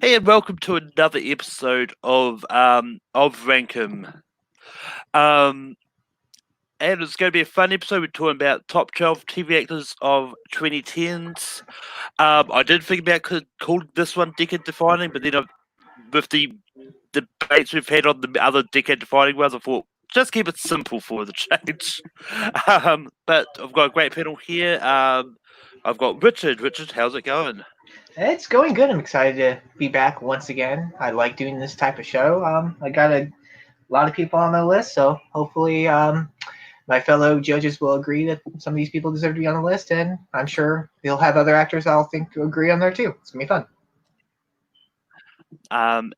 Hey, and welcome to another episode of Rankum. Um, and it's going to be a fun episode. We're talking about top 12 TV actors of 2010s. I did think about calling this one decade defining, but then with the debates we've had on the other decade defining ones, I thought just keep it simple for the change. But I've got a great panel here. I've got Richard. Richard, how's it going? It's going good. I'm excited to be back once again. I like doing this type of show. I got a lot of people on my list, so hopefully my fellow judges will agree that some of these people deserve to be on the list, and I'm sure they'll have other actors I'll think to agree on there too. It's gonna be fun.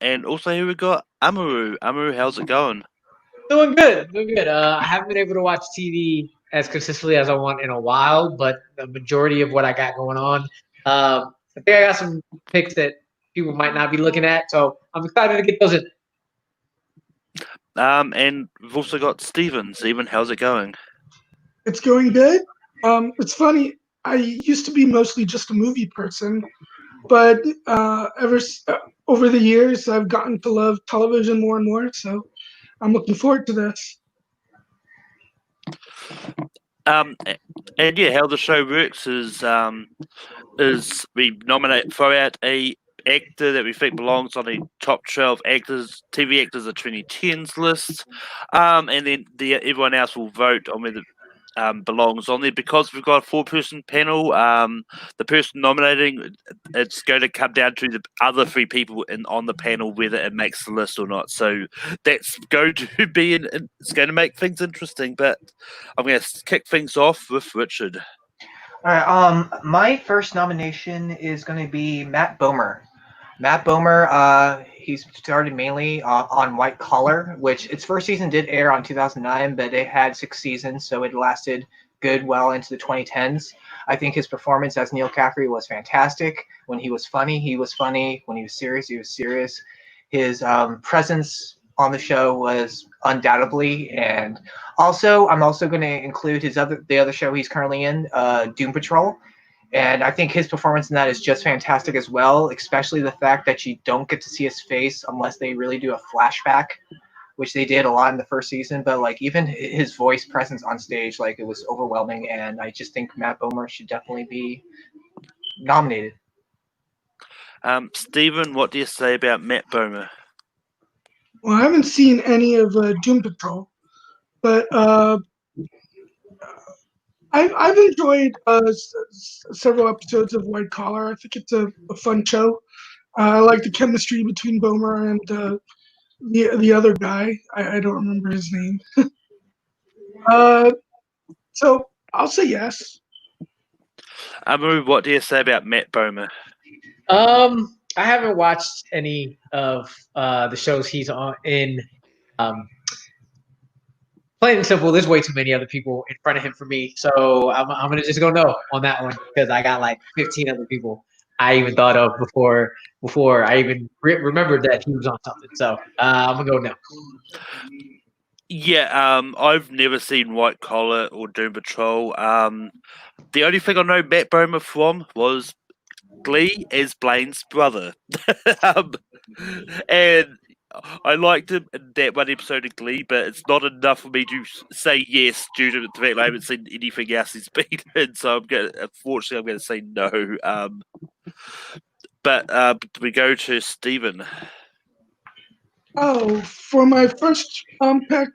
And also here we got Amaru. Amaru, how's it going? Doing good, doing good. I haven't been able to watch TV as consistently as I want in a while, but the majority of what I got going on, I think I got some picks that people might not be looking at, so I'm excited to get those in. And we've also got Steven. Steven, how's it going? It's going good. It's funny. I used to be mostly just a movie person, but over the years, I've gotten to love television more and more. So I'm looking forward to this. And yeah, how the show works is we throw out a actor that we think belongs on the top 12 actors, TV actors of 2010s list, and then everyone else will vote on whether belongs on there. Because we've got a 4-person panel, the person nominating, it's going to come down to the other 3 people on the panel whether it makes the list or not. So that's going to be it's going to make things interesting. But I'm going to kick things off with Richard. All right. My first nomination is going to be Matt Bomer. Matt Bomer, he's started mainly on White Collar, which its first season did air on 2009, but it had 6 seasons, so it lasted well into the 2010s. I think his performance as Neil Caffrey was fantastic. When he was funny, he was funny. When he was serious. His presence on the show was undoubtedly, and also I'm also going to include the other show he's currently in, Doom Patrol. And I think his performance in that is just fantastic as well, especially the fact that you don't get to see his face unless they really do a flashback, which they did a lot in the first season. But like even his voice presence on stage, like it was overwhelming. And I just think Matt Bomer should definitely be nominated. Stephen, what do you say about Matt Bomer? Well, I haven't seen any of Doom Patrol, but I've enjoyed several episodes of White Collar. I think it's a fun show. I like the chemistry between Bomer and the other guy. I don't remember his name. So I'll say yes. Amaru, what do you say about Matt Bomer? I haven't watched any of the shows he's on in. Plain and simple, there's way too many other people in front of him for me, so I'm gonna just go no on that one because I got like 15 other people I even thought of before I even remembered that he was on something. So I'm gonna go no. Yeah, I've never seen White Collar or Doom Patrol. The only thing I know Matt Bomer from was Glee as Blaine's brother. And I liked him in that one episode of Glee, but it's not enough for me to say yes due to the fact I haven't seen anything else he's been in. So unfortunately, I'm going to say no. But we go to Stephen. Oh, for my first pick,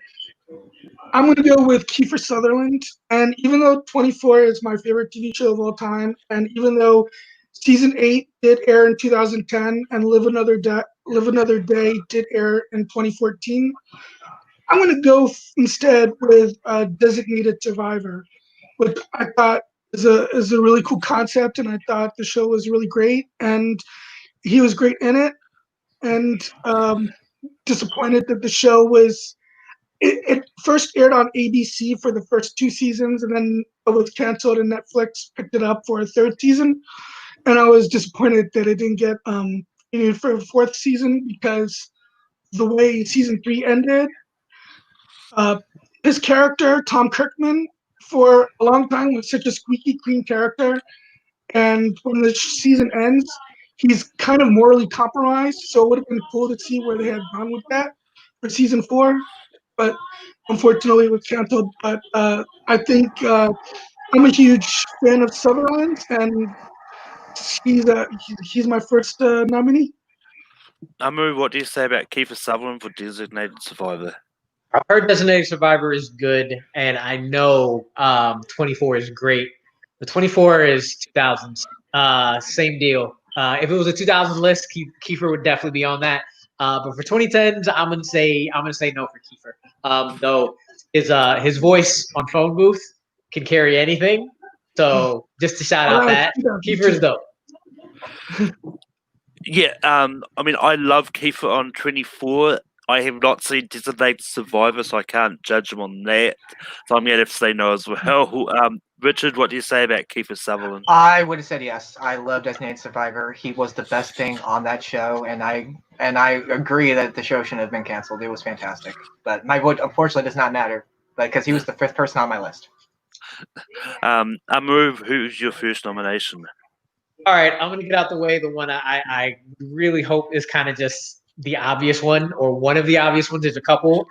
I'm going to go with Kiefer Sutherland. And even though 24 is my favorite TV show of all time, and even though season 8 did air in 2010 and Live Another Day did air in 2014, I'm going to go instead with Designated Survivor, which I thought is a really cool concept, and I thought the show was really great, and he was great in it. And disappointed that the show was. It first aired on ABC for the first 2 seasons, and then it was canceled, and Netflix picked it up for a 3rd season. And I was disappointed that it didn't get renewed for a 4th season because the way season 3 ended, his character Tom Kirkman for a long time was such a squeaky clean character, and when the season ends, he's kind of morally compromised. So it would have been cool to see where they had gone with that for season 4, but unfortunately it was canceled. But I think I'm a huge fan of Sutherland, and he's my first nominee. Amu, what do you say about Kiefer Sutherland for Designated Survivor? I've heard Designated Survivor is good, and I know 24 is great. The 24 is 2000s. Same deal. If it was a 2000s list, Kiefer would definitely be on that. But for 2010s, I'm gonna say no for Kiefer. Though his voice on phone booth can carry anything. So just to shout out that Kiefer is dope. Yeah, I mean, I love Kiefer on 24. I have not seen Designated Survivor, so I can't judge him on that. So I'm going to have to say no as well. Richard, what do you say about Kiefer Sutherland? I would have said yes. I love Designated Survivor. He was the best thing on that show, and I agree that the show shouldn't have been canceled. It was fantastic. But my vote, unfortunately, does not matter because he was the 5th person on my list. Amu, who's your first nomination? All right, I'm going to get out the way. The one I really hope is kind of just the obvious one, or one of the obvious ones. There's a couple.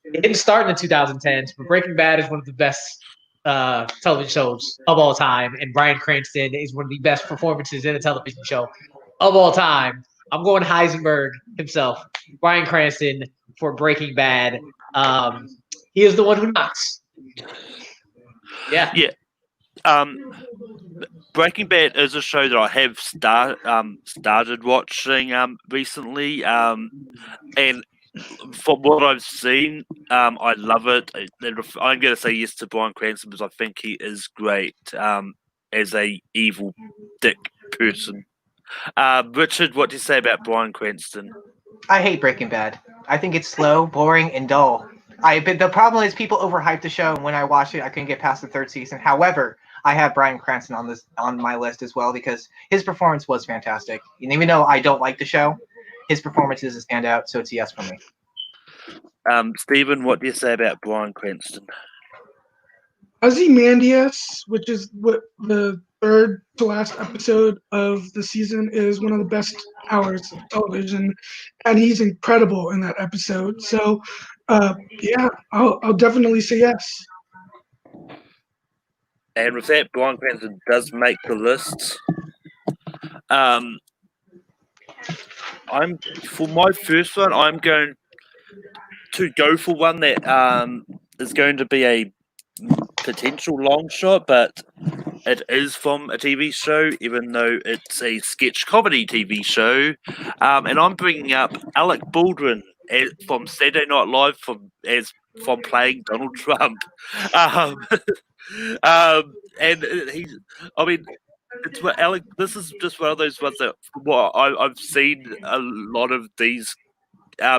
It didn't start in the 2010s, but Breaking Bad is one of the best television shows of all time, and Bryan Cranston is one of the best performances in a television show of all time. I'm going Heisenberg himself, Bryan Cranston, for Breaking Bad. He is the one who knocks. Yeah. Breaking Bad is a show that I have started watching recently, and from what I've seen, I love it. I'm going to say yes to Bryan Cranston because I think he is great as a evil dick person. Richard, what do you say about Bryan Cranston? I hate Breaking Bad. I think it's slow, boring, and dull. But the problem is people overhype the show, and when I watched it, I couldn't get past the 3rd season. However, I have Bryan Cranston on my list as well because his performance was fantastic. And even though I don't like the show, his performance is a standout, so it's a yes for me. Stephen, what do you say about Bryan Cranston? Ozymandias, which is what the 3rd to last episode of the season, is one of the best hours of television, and he's incredible in that episode. So, yeah, I'll definitely say yes. And with that, Bryan Cranston does make the list. I'm for my first one. I'm going to go for one that is going to be a potential long shot, but it is from a TV show, even though it's a sketch comedy TV show. And I'm bringing up Alec Baldwin from Saturday Night Live from playing Donald Trump. And he's, I mean, it's what Alec. This is just one of those ones that I've seen a lot of these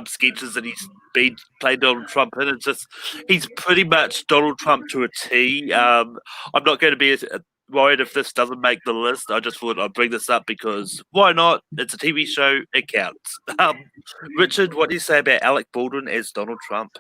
sketches that he's been playing Donald Trump in. It's just he's pretty much Donald Trump to a T. I'm not going to be worried if this doesn't make the list. I just thought I'd bring this up because why not? It's a TV show. It counts. Richard, what do you say about Alec Baldwin as Donald Trump?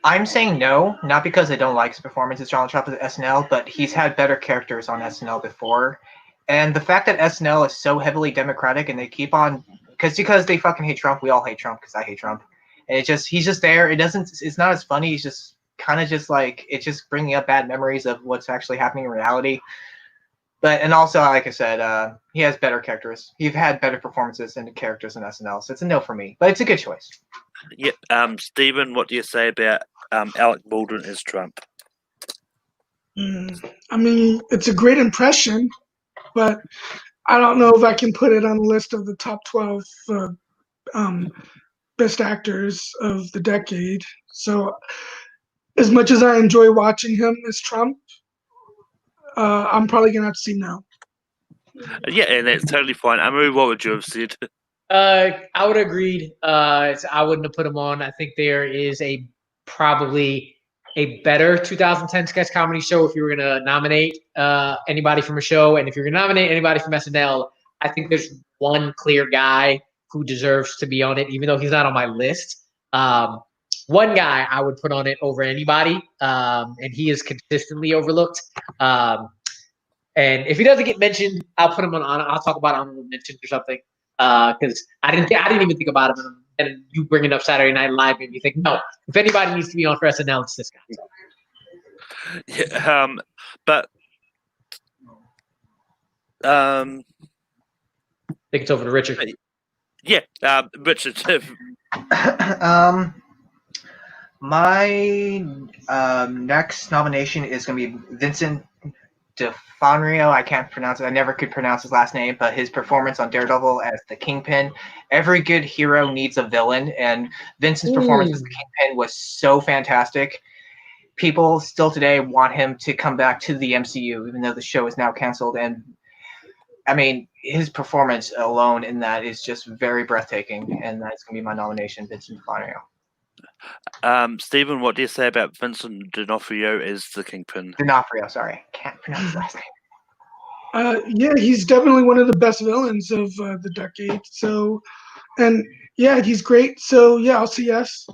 I'm saying no, not because I don't like his performance as Donald Trump at SNL, but he's had better characters on SNL before. And the fact that SNL is so heavily Democratic and they keep on because they fucking hate Trump, we all hate Trump because I hate Trump. And he's just there. It's not as funny. He's just kind of just like it's just bringing up bad memories of what's actually happening in reality. And also, like I said, he has better characters. He's had better performances and characters in SNL, so it's a no for me. But it's a good choice. Yeah, Stephen, what do you say about Alec Baldwin as Trump? I mean, it's a great impression, but I don't know if I can put it on the list of the top 12 best actors of the decade. So, as much as I enjoy watching him as Trump, I'm probably gonna have to say no. Yeah, and that's totally fine. Amu, what would you have said? I would have agreed. I wouldn't have put him on. I think there is probably a better 2010 sketch comedy show if you were going to nominate anybody from a show. And if you're going to nominate anybody from SNL, I think there's one clear guy who deserves to be on it, even though he's not on my list. One guy I would put on it over anybody, and he is consistently overlooked. And And if he doesn't get mentioned, I'll put him on. I'll talk about honorable mentions or something. Because I didn't even think about him. And you bringing up Saturday Night Live made me think, no, if anybody needs to be on for SNL, it's this guy. Yeah, but I think it's over to Richard. yeah, Richard. My next nomination is going to be Vincent D'Onofrio. I can't pronounce it. I never could pronounce his last name, but his performance on Daredevil as the Kingpin. Every good hero needs a villain, and Vincent's performance as the Kingpin was so fantastic. People still today want him to come back to the MCU, even though the show is now canceled. And I mean, his performance alone in that is just very breathtaking, and that's going to be my nomination, Vincent D'Onofrio. Stephen, what do you say about Vincent D'Onofrio as the Kingpin? D'Onofrio, sorry. Can't pronounce his last name. Yeah, he's definitely one of the best villains of the decade. So, and yeah, he's great. So yeah, I'll say yes.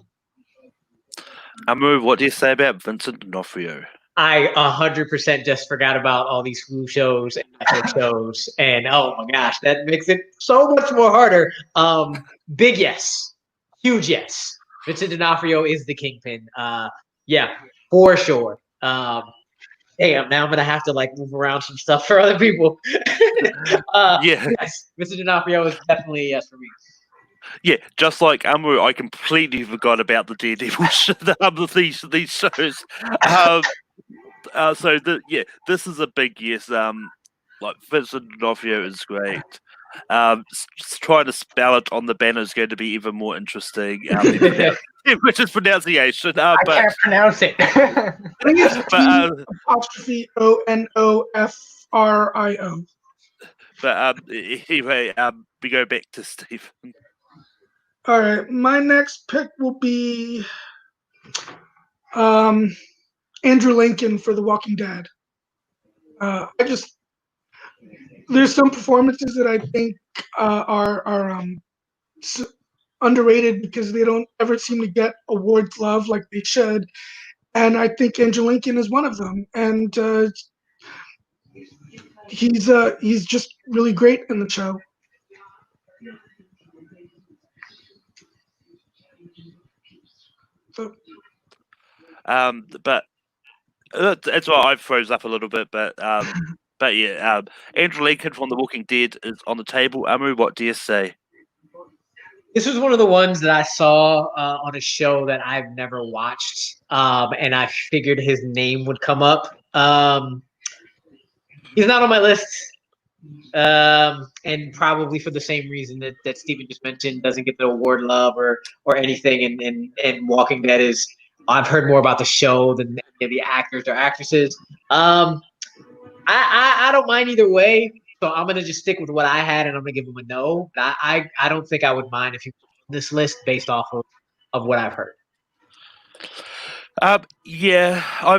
Amu, what do you say about Vincent D'Onofrio? I 100% just forgot about all these Hulu shows and Netflix shows, and oh my gosh, that makes it so much more harder. Big yes, huge yes. Vincent D'Onofrio is the Kingpin. Yeah, for sure. Damn, now I'm gonna have to like move around some stuff for other people. Yeah. Yes, Vincent D'Onofrio is definitely a yes for me. Yeah, just like Amu, I completely forgot about the Daredevil these shows. So this is a big yes. Like Vincent D'Onofrio is great. Trying to spell it on the banner is going to be even more interesting. Which is pronunciation. I can't pronounce it. I think it's apostrophe ONOFRIO. But anyway, we go back to Stephen. All right, my next pick will be Andrew Lincoln for The Walking Dead. There's some performances that I think are underrated because they don't ever seem to get awards love like they should, and I think Andrew Lincoln is one of them. And he's just really great in the show. So, but that's why I froze up a little bit. But yeah, Andrew Lincoln from The Walking Dead is on the table. Amu, what do you say? This was one of the ones that I saw on a show that I've never watched, and I figured his name would come up. He's not on my list, and probably for the same reason that Steven just mentioned, doesn't get the award love or anything. And Walking Dead is, I've heard more about the show than the actors or actresses. I don't mind either way. So I'm gonna just stick with what I had, and I'm gonna give him a no. I don't think I would mind if he put this list based off of what I've heard. Yeah, I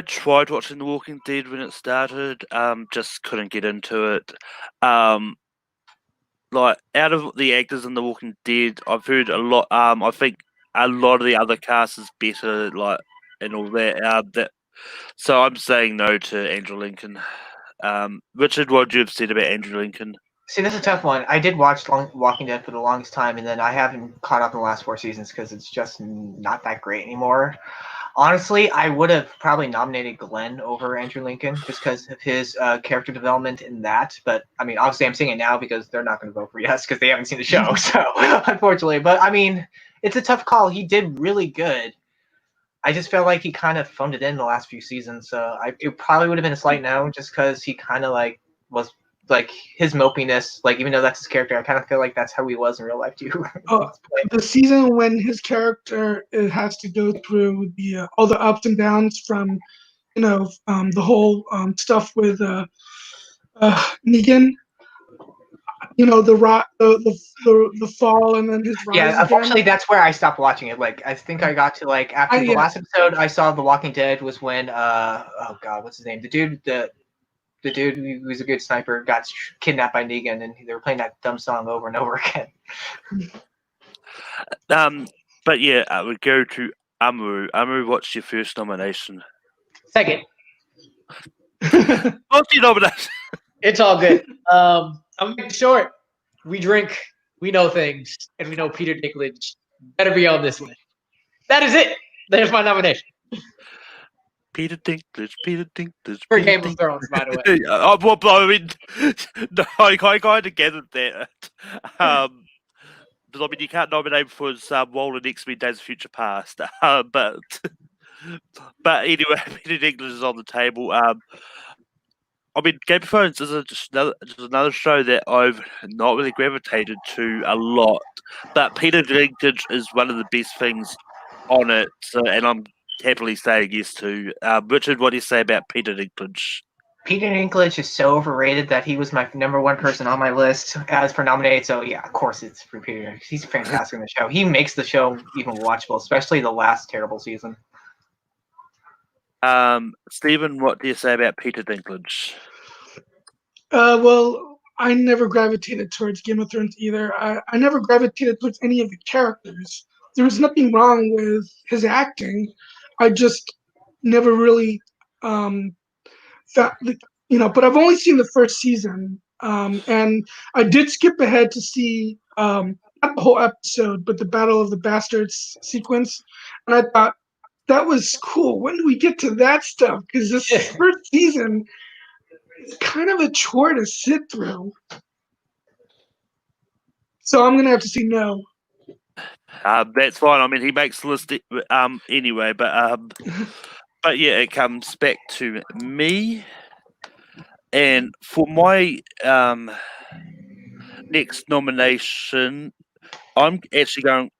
tried watching The Walking Dead when it started. Just couldn't get into it. Like out of the actors in The Walking Dead, I've heard a lot. I think a lot of the other cast is better. Like and all that. So I'm saying no to Andrew Lincoln. Richard, what do you have said about Andrew Lincoln? See, that's a tough one. I did watch Walking Dead for the longest time, and then I haven't caught up in the last 4 seasons because it's just not that great anymore. Honestly, I would have probably nominated Glenn over Andrew Lincoln just because of his character development in that. But, I mean, obviously I'm saying it now because they're not going to vote for yes because they haven't seen the show, so unfortunately. But, I mean, it's a tough call. He did really good. I just felt like he kind of phoned it in the last few seasons. So it probably would have been a slight no just because he kind of, like, was – like his mopiness, like even though that's his character, I kind of feel like that's how he was in real life too. The season when his character has to go through the all the ups and downs from, the whole stuff with Negan, the fall and then his rise. Yeah, unfortunately, that's where I stopped watching it. Like I think I got to like after the last episode I saw The Walking Dead was when oh god, what's his name? The dude who was a good sniper got kidnapped by Negan, and they were playing that dumb song over and over again. But yeah, I would go to Amu. Amu, what's your first nomination? Second. Multi-nomination. It's all good. I'm making it short. We drink, we know things, and we know Peter Dinklage better be on this list. That is it. There's my nomination Peter Dinklage. for Game of Thrones, by the way. Well, I mean, no, I kind of gathered that. Because I mean, you can't nominate for his role in X-Men: Days of Future Past. But anyway, Peter Dinklage is on the table. I mean, Game of Thrones is just another show that I've not really gravitated to a lot. But Peter Dinklage is one of the best things on it, and I'm happily saying yes to. Richard, what do you say about Peter Dinklage? Peter Dinklage is so overrated that he was my number one person on my list as for nominated. So yeah, of course it's for Peter Dinklage. He's fantastic in the show. He makes the show even watchable, especially the last terrible season. Stephen, what do you say about Peter Dinklage? Well, I never gravitated towards Game of Thrones either. I never gravitated towards any of the characters. There was nothing wrong with his acting. I just never really but I've only seen the first season, and I did skip ahead to see not the whole episode, but the Battle of the Bastards sequence, and I thought that was cool. When do we get to that stuff? Because this first season is kind of a chore to sit through. So I'm gonna have to say no. That's fine. I mean, he makes the list anyway, but yeah, it comes back to me. And for my next nomination, I'm actually going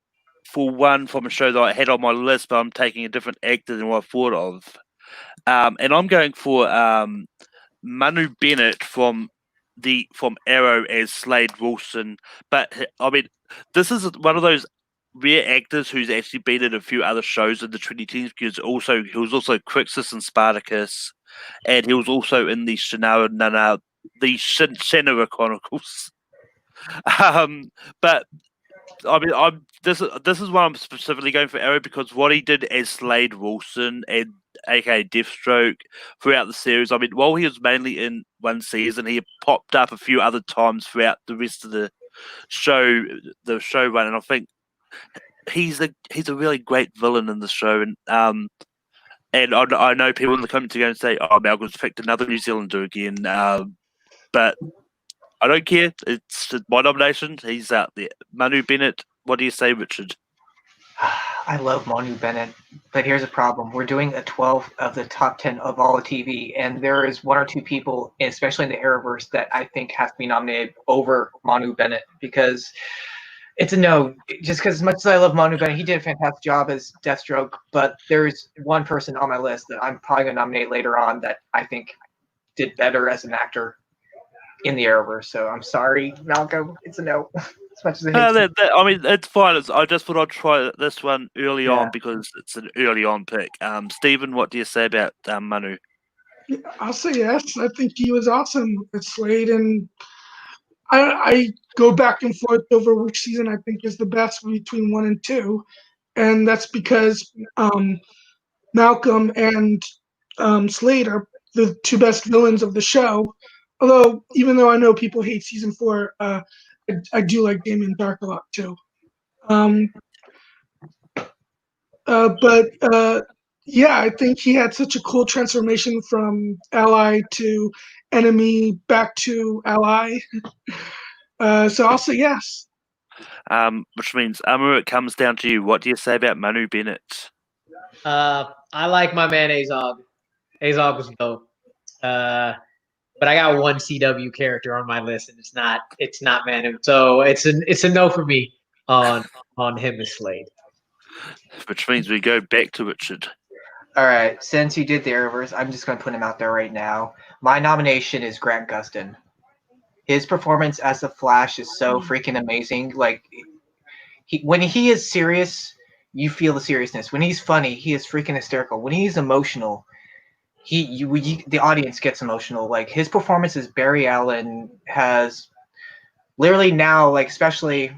for one from a show that I had on my list, but I'm taking a different actor than what I thought of. And I'm going for Manu Bennett from Arrow as Slade Wilson. But I mean, this is one of those rare actors who's actually been in a few other shows in the 2010s, because he was also Crixus and Spartacus, and he was also in the Shannara Chronicles. But I mean, this is why I'm specifically going for Arrow, because what he did as Slade Wilson and aka Deathstroke throughout the series. I mean, while he was mainly in one season, he popped up a few other times throughout the rest of the show run, and I think he's a really great villain in the show. And I know people in the comments are going to say, "Oh, Malcolm's picked another New Zealander again," but I don't care. It's my nomination. He's out there. Manu Bennett. What do you say, Richard? I love Manu Bennett, but here's a problem. We're doing a 12 of the top 10 of all of TV, and there is one or two people, especially in the Arrowverse, that I think have to be nominated over Manu Bennett, because it's a no. Just because as much as I love Manu Bennett, he did a fantastic job as Deathstroke, but there's one person on my list that I'm probably going to nominate later on that I think did better as an actor in the Arrowverse. So I'm sorry, Malcolm. It's a no. As much as I mean, it's fine. I just thought I'd try this one early on because it's an early on pick. Stephen, what do you say about Manu? I'll say yes. I think he was awesome at Slade, and I go back and forth over which season I think is the best between 1 and 2, and that's because Malcolm and Slade are the two best villains of the show. Although, even though I know people hate season 4, I do like Damien Dark a lot too. Yeah, I think he had such a cool transformation from ally to enemy back to ally. So I'll say yes. Which means, Amur, it comes down to you. What do you say about Manu Bennett? I like my man Azog. Azog was dope. But I got one CW character on my list, and it's not Manu. So it's a no for me on him as Slade. Which means we go back to Richard. All right, since you did the Arrowverse, I'm just going to put him out there right now. My nomination is Grant Gustin. His performance as the Flash is so freaking amazing. Like, when he is serious, you feel the seriousness. When he's funny, he is freaking hysterical. When he's emotional, the audience gets emotional. Like, his performance as Barry Allen has literally now, like, especially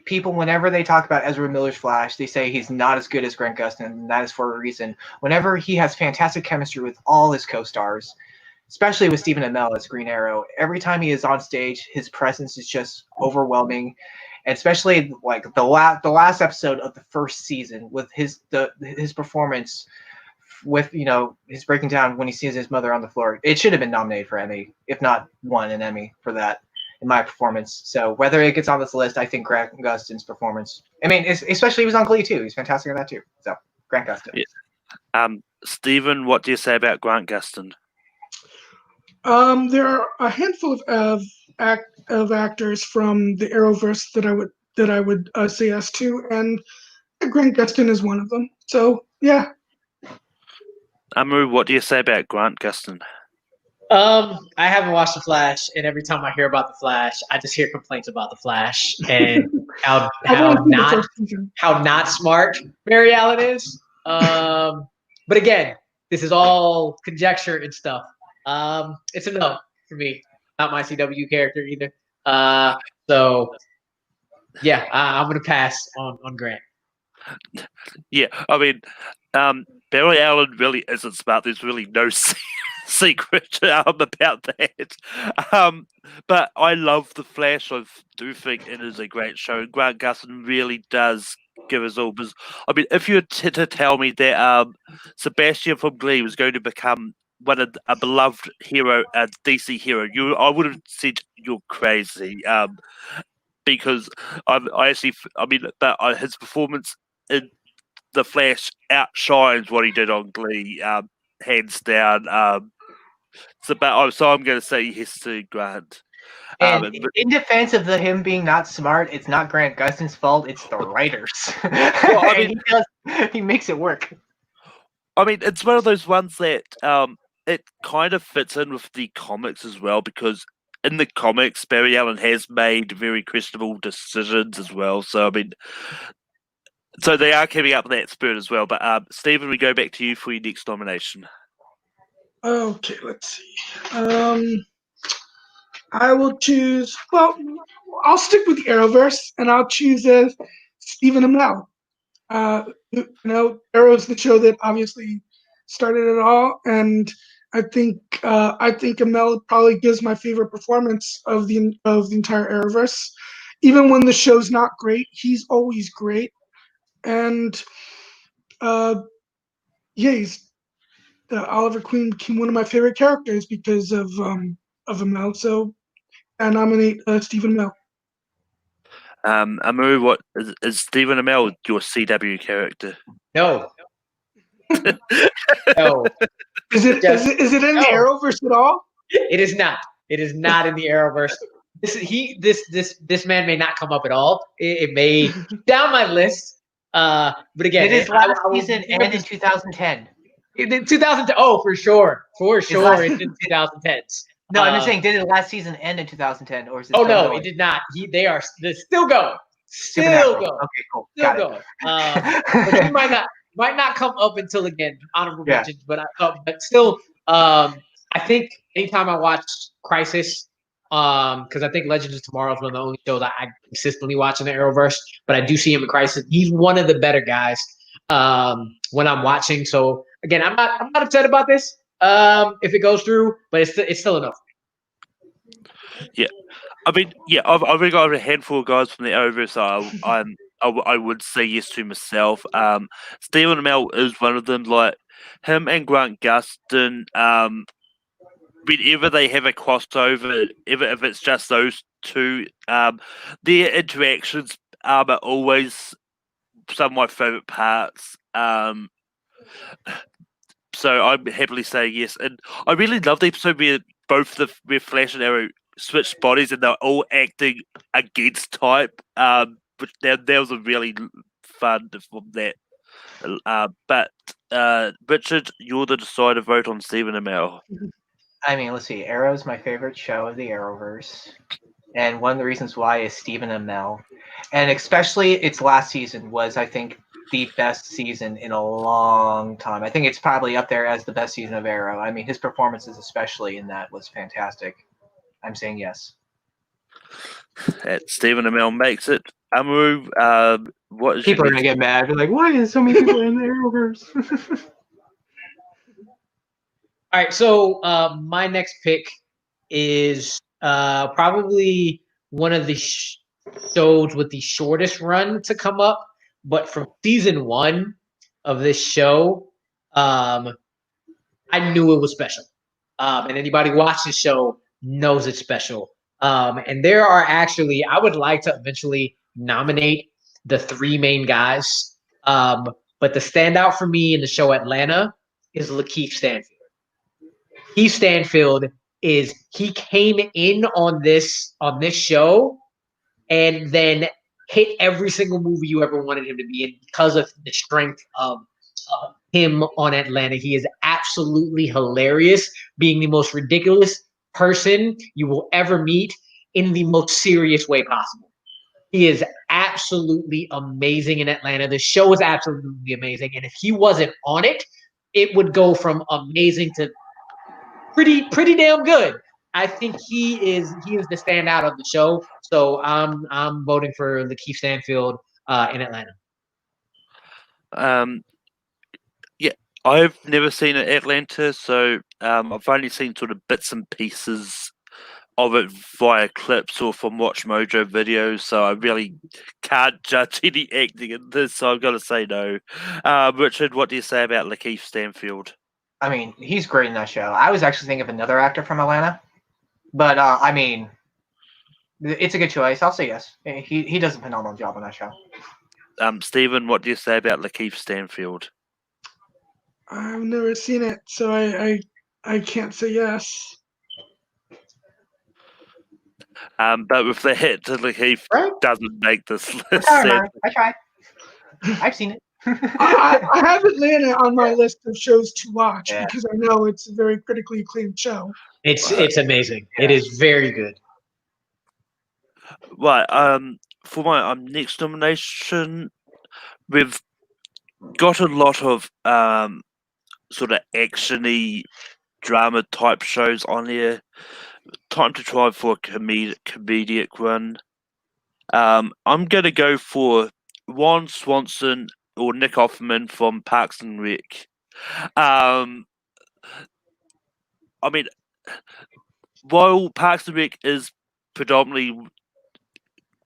people, whenever they talk about Ezra Miller's Flash, they say he's not as good as Grant Gustin, and that is for a reason. Whenever he has fantastic chemistry with all his co-stars, especially with Stephen Amell as Green Arrow. Every time he is on stage, his presence is just overwhelming, and especially like the last episode of the first season with his performance with his breaking down when he sees his mother on the floor. It should have been nominated for Emmy, if not won an Emmy for that, in my performance. So whether it gets on this list, I think Grant Gustin's performance. I mean, especially he was on Glee too. He's fantastic at that too. So Grant Gustin. Yeah. Stephen, what do you say about Grant Gustin? There are a handful of actors from the Arrowverse that I would say yes to, and Grant Gustin is one of them. So yeah. Amaru, what do you say about Grant Gustin? I haven't watched The Flash, and every time I hear about The Flash, I just hear complaints about The Flash and how not smart Barry Allen is. But again, this is all conjecture and stuff. It's a no for me. Not my CW character either. So yeah, I'm gonna pass on Grant. Yeah, I mean, Barry Allen really isn't smart. There's really no secret about that. But I love The Flash. I do think it is a great show. Grant Gustin really does give us all. I mean, if you were to tell me that Sebastian from Glee was going to become a beloved hero, a DC hero, I would have said you're crazy. Because his performance in The Flash outshines what he did on Glee, hands down. So I'm going to say yes to Grant. And in defense of him being not smart, it's not Grant Gustin's fault. It's the writers. Well, I mean, he makes it work. I mean, it's one of those ones that it kind of fits in with the comics as well, because in the comics, Barry Allen has made very questionable decisions as well. So, I mean, so they are keeping up that spirit as well. But, Stephen, we go back to you for your next nomination. Okay, let's see. I will choose, well, I'll stick with the Arrowverse, and I'll choose Stephen Amell. Arrow's the show that obviously started it all, and I think Amell probably gives my favorite performance of the entire Arrowverse. Even when the show's not great, he's always great, and he's Oliver Queen became one of my favorite characters because of Amell. So I nominate Stephen Amell. Amaru, what is Stephen Amell your CW character? No. No. Is it in the Arrowverse at all? It is not. It is not in the Arrowverse. This man may not come up at all. It may down my list. But again, it is last season and in 2010. In 2010, oh, for sure, it's in 2010s. No, I'm just saying, did it last season end in 2010, or is it? Oh no, going? It did not. They're still going. Still going. Okay, cool. Still going. But he might not come up until again honorable mentions. But still, I think anytime I watch Crisis, because I think Legends of Tomorrow is one of the only shows I consistently watch in the Arrowverse. But I do see him in Crisis. He's one of the better guys when I'm watching. So again, I'm not upset about this. If it goes through, but it's still enough. Yeah, I mean, I've already got a handful of guys from the Arrowverse. I would say yes to myself. Stephen Amell is one of them. Like him and Grant Gustin. Whenever they have a crossover, even if it's just those two, their interactions are always some of my favorite parts. So I'm happily saying yes, and I really love the episode where where Flash and Arrow switched bodies and they're all acting against type. But that was a really fun from that. But Richard, you're the decider. Vote on Stephen Amell. I mean, let's see. Arrow's my favorite show of the Arrowverse, and one of the reasons why is Stephen Amell, and especially its last season was, I think, the best season in a long time. I think it's probably up there as the best season of Arrow. I mean, his performances, especially in that, was fantastic. I'm saying yes. Stephen Amell makes it. Amaru, what is people are gonna get mad? They're like, "Why is so many people in the Arrowverse?" All right, so my next pick is probably one of the shows with the shortest run to come up, but from season 1 of this show, I knew it was special. And anybody who watched the show knows it's special. And there are actually, I would like to eventually nominate the 3 main guys. But the standout for me in the show Atlanta is Lakeith Stanfield. Keith Stanfield he came in on this show and then hit every single movie you ever wanted him to be in because of the strength of him on Atlanta. He is absolutely hilarious, being the most ridiculous person you will ever meet in the most serious way possible. He is absolutely amazing in Atlanta. The show is absolutely amazing. And if he wasn't on it, it would go from amazing to pretty damn good. I think he is the standout of the show. So I'm voting for Lakeith Stanfield in Atlanta. Yeah, I've never seen Atlanta, so I've only seen sort of bits and pieces of it via clips or from Watch Mojo videos, so I really can't judge any acting in this, so I've got to say no. Richard, what do you say about Lakeith Stanfield? I mean, he's great in that show. I was actually thinking of another actor from Atlanta, but I mean, it's a good choice. I'll say yes. He does a phenomenal job on that show. Stephen, what do you say about Lakeith Stanfield? I've never seen it, so I can't say yes. But with the hit to Lakeith doesn't make this list. I tried. I've seen it. I have Atlanta on my list of shows to watch because I know it's a very critically acclaimed show. It's amazing. Yeah. It is very good. Right. For my next nomination, we've got a lot of sort of actiony drama type shows on here. Time to try for a comedic one. I'm gonna go for Ron Swanson or Nick Offerman from Parks and Rec. I mean, while Parks and Rec is predominantly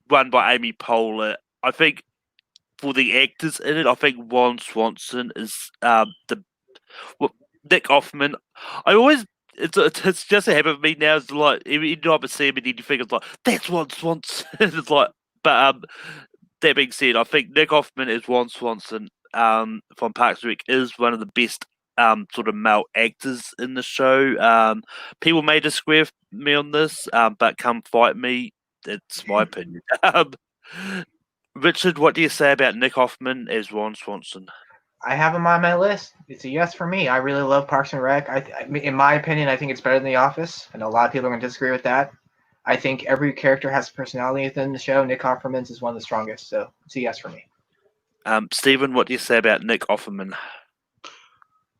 run by Amy Poehler, I think for the actors in it, I think Ron Swanson is Nick Offerman. It's just a habit of me now. It's like you know, I see him and you think it's like that's Ron Swanson. It's like, but that being said, I think Nick Offerman is Ron Swanson. From Parks and Rec is one of the best sort of male actors in the show. People may disagree with me on this, but come fight me. It's my opinion. Richard, what do you say about Nick Offerman as Ron Swanson? I have him on my list. It's a yes for me. I really love Parks and Rec. In my opinion, I think it's better than The Office. I know a lot of people are going to disagree with that. I think every character has a personality within the show. Nick Offerman's is one of the strongest, so it's a yes for me. Stephen, what do you say about Nick Offerman?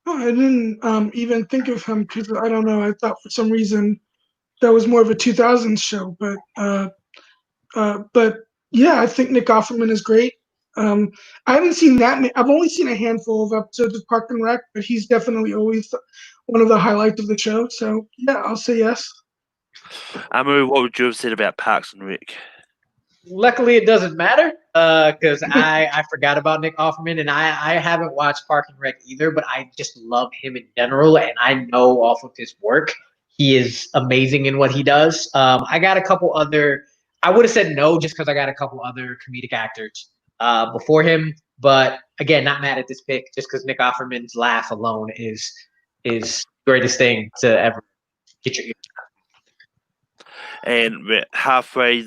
Oh, I didn't even think of him because I don't know. I thought for some reason that was more of a 2000s show, but yeah, I think Nick Offerman is great. I haven't seen that many. I've only seen a handful of episodes of Park and Rec, but he's definitely always one of the highlights of the show. So yeah, I'll say yes. Amu, what would you have said about Parks and Rec? Luckily, it doesn't matter because I forgot about Nick Offerman, and I haven't watched Park and Rec either, but I just love him in general, and I know off of his work, he is amazing in what he does. I got a couple other – I would have said no just because I got a couple other comedic actors before him, but again, not mad at this pick just because Nick Offerman's laugh alone is the greatest thing to ever get your ear. And we're halfway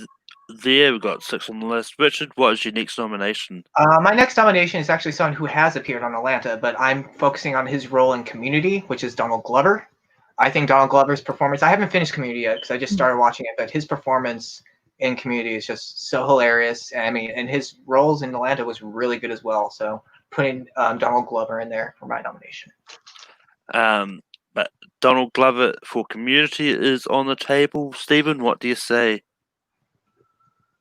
there. We've got 6 on the list. Richard, what is your next nomination? My next nomination is actually someone who has appeared on Atlanta, but I'm focusing on his role in Community, which is Donald Glover. I think Donald Glover's performance, I haven't finished Community yet because I just started watching it, but his performance in Community is just so hilarious. And I mean, and his roles in Atlanta was really good as well. So putting Donald Glover in there for my nomination. But Donald Glover for Community is on the table. Stephen, what do you say?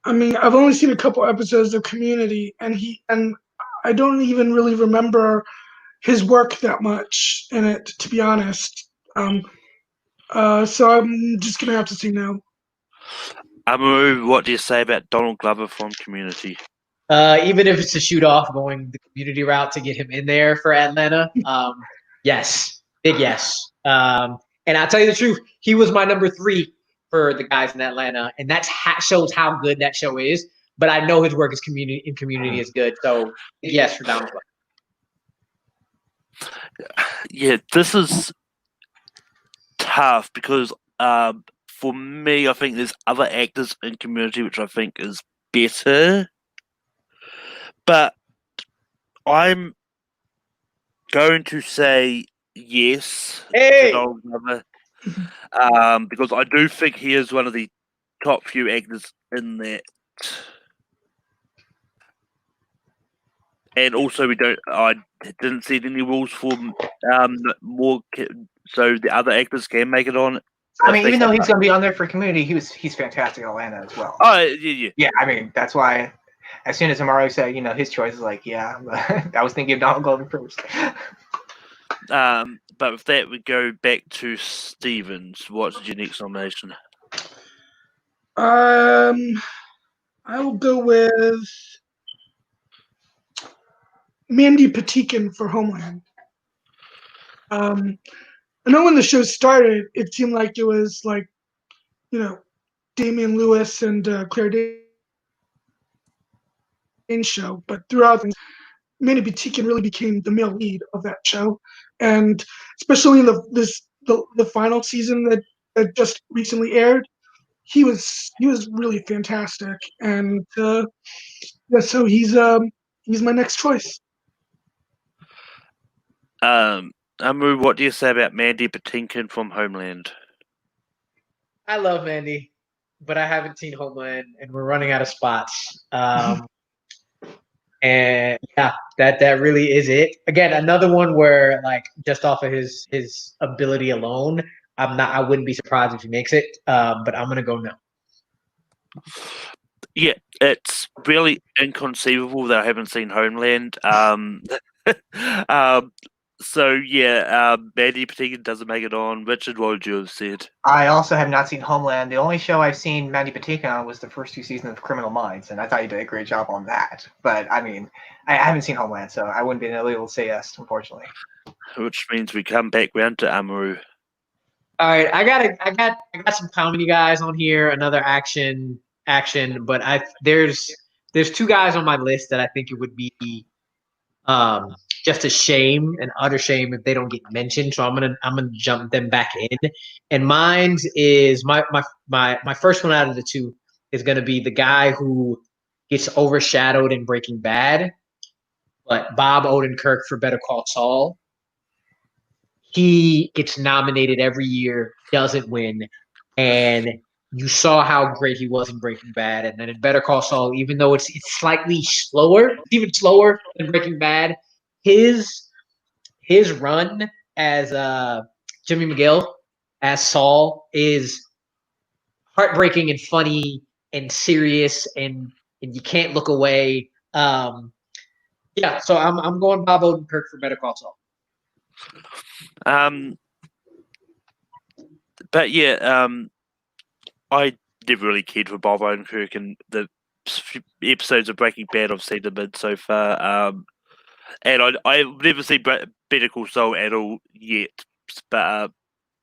I mean, I've only seen a couple episodes of Community, and I don't even really remember his work that much in it, to be honest. So I'm just gonna have to say no. Amaru, what do you say about Donald Glover from Community? Even if it's a shoot off going the community route to get him in there for Atlanta, yes, big yes. And I'll tell you the truth, he was my number 3 for the guys in Atlanta, and that shows how good that show is. But I know his work is community is good, so yes for Donald Glover. Yeah, this is tough because for me, I think there's other actors in Community which I think is better, but I'm going to say yes to Hey, Donald Glover because I do think he is one of the top few actors in that. And also, I didn't see any rules for more, so the other actors can make it on. I mean, even though he's going to be on there for Community, he's fantastic in Atlanta as well. Oh yeah. Yeah, I mean that's why. As soon as Amaro said, his choice is like, yeah, I was thinking of Donald Glover first. But with that, we go back to Stevens. What's your next nomination? I will go with Mandy Patinkin for Homeland. I know when the show started, it seemed like it was like, Damian Lewis and Claire Danes show, but throughout Mandy Patinkin really became the male lead of that show, and especially in the final season that just recently aired, he was really fantastic, and so he's my next choice. Amu, what do you say about Mandy Patinkin from Homeland? I love Mandy, but I haven't seen Homeland, and we're running out of spots. And yeah, that really is it. Again, another one where like just off of his ability alone, I wouldn't be surprised if he makes it. But I'm gonna go no. Yeah, it's really inconceivable that I haven't seen Homeland. So yeah, Mandy Patinkin doesn't make it on. Richard, what would you have said? I also have not seen Homeland. The only show I've seen Mandy Patinkin on was the first 2 seasons of Criminal Minds, and I thought you did a great job on that. But I mean, I haven't seen Homeland, so I wouldn't be able to say yes, unfortunately. Which means we come back round to Amaru. All right, I got some comedy guys on here. Another action, but there's 2 guys on my list that I think it would be just a shame, an utter shame if they don't get mentioned. So I'm gonna jump them back in. And mine's is my first one out of the 2 is gonna be the guy who gets overshadowed in Breaking Bad, but Bob Odenkirk for Better Call Saul. He gets nominated every year, doesn't win, and you saw how great he was in Breaking Bad, and then in Better Call Saul, even though it's slightly slower, even slower than Breaking Bad, his run as Jimmy McGill as Saul is heartbreaking and funny and serious, and you can't look away. Yeah, so I'm going Bob Odenkirk for Better Call Saul. But yeah, I never really cared for Bob Odenkirk, and the episodes of Breaking Bad I've seen them in so far. And I've never seen Better Call Saul at all yet. But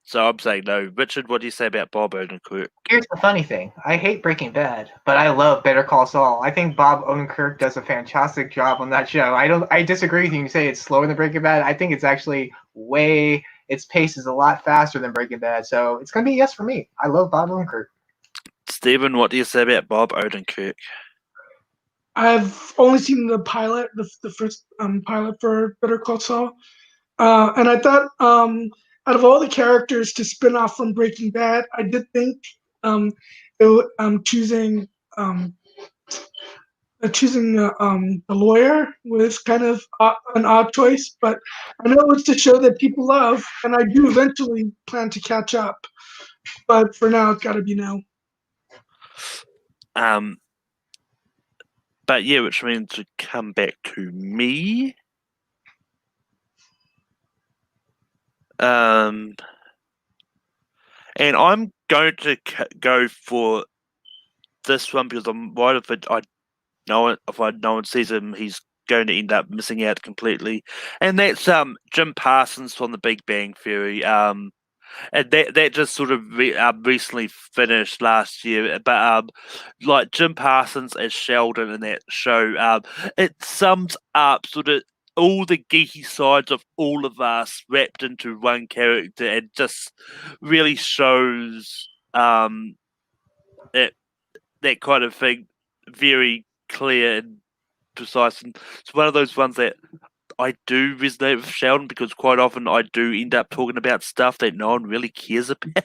so I'm saying no. Richard, what do you say about Bob Odenkirk? Here's the funny thing. I hate Breaking Bad, but I love Better Call Saul. I think Bob Odenkirk does a fantastic job on that show. I disagree with you when you say it's slower than Breaking Bad. I think it's actually its pace is a lot faster than Breaking Bad. So it's going to be a yes for me. I love Bob Odenkirk. Stephen, what do you say about Bob Odenkirk? I've only seen the pilot, the first pilot for Better Call Saul, and I thought out of all the characters to spin off from Breaking Bad, I did think choosing the lawyer was kind of an odd choice, but I know it's a show that people love, and I do eventually plan to catch up. But for now, it's got to be no. But yeah, which means to come back to me. And I'm going to go for this one because I'm worried if no one sees him, he's going to end up missing out completely. And that's Jim Parsons from The Big Bang Theory. And that just sort of recently finished last year. But like Jim Parsons as Sheldon in that show, it sums up sort of all the geeky sides of all of us wrapped into one character, and just really shows it, that kind of thing very clear and precise. And it's one of those ones that I do resonate with Sheldon because quite often I do end up talking about stuff that no one really cares about.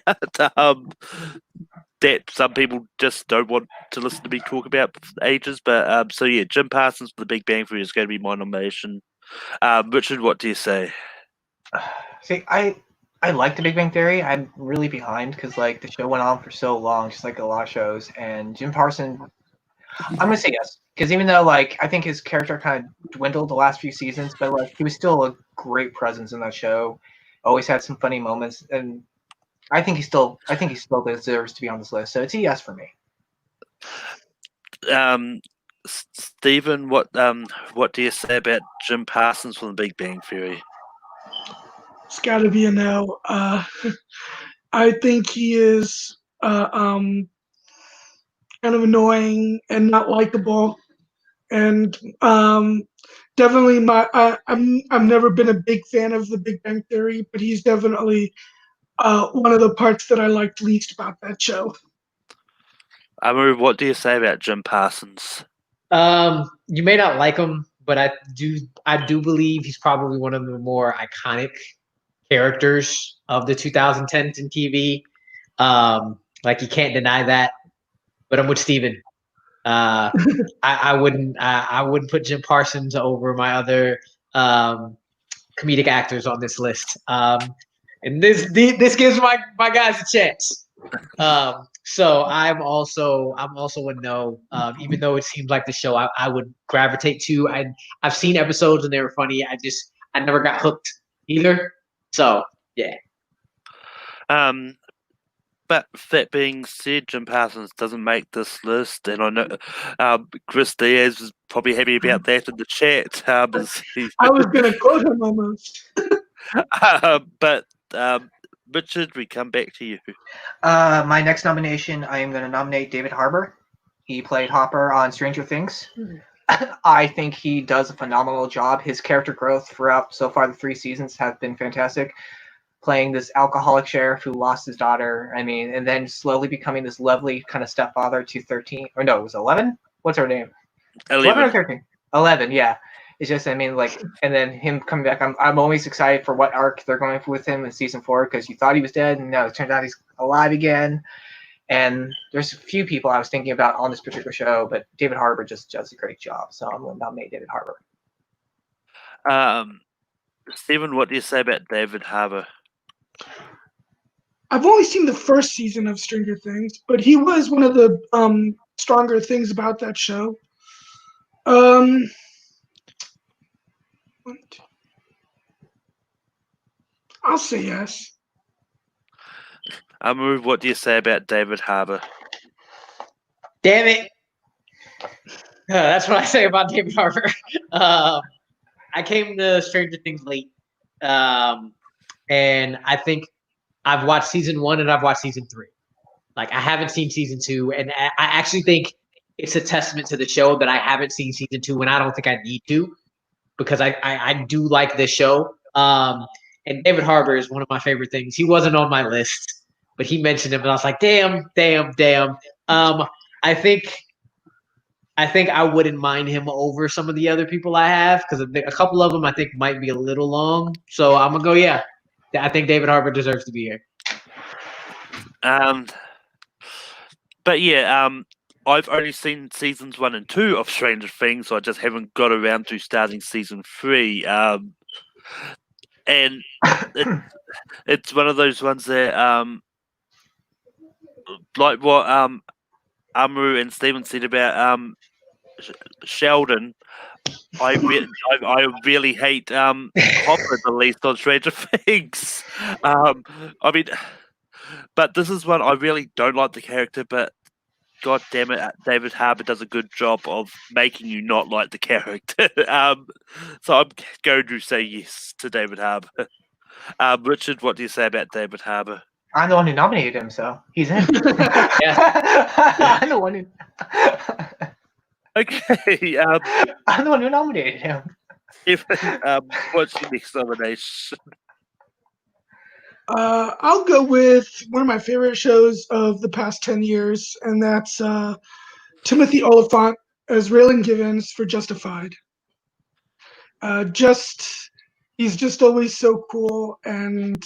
That some people just don't want to listen to me talk about for ages. But so yeah, Jim Parsons for The Big Bang Theory is going to be my nomination. Richard, what do you say? See, I like The Big Bang Theory. I'm really behind because like the show went on for so long, just like a lot of shows. And Jim Parsons, I'm gonna say yes because even though like I think his character kind of dwindled the last few seasons, but like he was still a great presence in that show. Always had some funny moments, and I think he still deserves to be on this list. So it's a yes for me. Stephen, what do you say about Jim Parsons from The Big Bang Theory? It's got to be a no. I think he is kind of annoying and not likable, and definitely I've never been a big fan of The Big Bang Theory, but he's definitely one of the parts that I liked least about that show. Amu, what do you say about Jim Parsons? You may not like him, but I do believe he's probably one of the more iconic characters of the 2010s in TV. Like you can't deny that. But I'm with Steven. I wouldn't put Jim Parsons over my other comedic actors on this list. And this gives my guys a chance. So I'm also a no. Even though it seems like the show I would gravitate to. I've seen episodes and they were funny. I never got hooked either. So yeah. But that being said, Jim Parsons doesn't make this list, and I know Chris Diaz is probably happy about that in the chat. I was going to quote him almost. But Richard, we come back to you. My next nomination, I am going to nominate David Harbour. He played Hopper on Stranger Things. I think he does a phenomenal job. His character growth throughout so far the 3 seasons have been fantastic. Playing this alcoholic sheriff who lost his daughter, and then slowly becoming this lovely kind of stepfather to 13, or no, it was 11? What's her name? 11 or 13? 11, yeah. It's just, and then him coming back, I'm always excited for what arc they're going with him in season 4, because you thought he was dead, and now it turns out he's alive again. And there's a few people I was thinking about on this particular show, but David Harbour just does a great job, so I'm going to nominate David Harbour. Stephen, what do you say about David Harbour? I've only seen the first season of Stranger Things, but he was one of the stronger things about that show. I'll say yes. Amu, what do you say about David Harbour? Damn it. That's what I say about David Harbour. I came to Stranger Things late. And I think I've watched season 1 and I've watched season 3. Like I haven't seen season 2, and I actually think it's a testament to the show that I haven't seen season 2, and I don't think I need to, because I do like this show. And David Harbour is one of my favorite things. He wasn't on my list, but he mentioned him, and I was like, damn. I think I wouldn't mind him over some of the other people I have, because a couple of them I think might be a little long. So I'm gonna go, yeah. I think David Harbour deserves to be here. But yeah, I've only seen seasons 1 and 2 of Stranger Things, so I just haven't got around to starting season 3. And it's one of those ones that, like what Amu and Stephen said about Sheldon. I really hate Hopper the least on Stranger Things. But this is one I really don't like the character, but God damn it, David Harbour does a good job of making you not like the character. So I'm going to say yes to David Harbour. Richard, what do you say about David Harbour? I'm the one who nominated him, so he's in. Yeah. I'm the one who. Okay, I'm the one who nominated him. Evan, what's your next nomination? I'll go with one of my favorite shows of the past 10 years, and that's Timothy Oliphant as Raylan Givens for Justified. He's just always so cool, and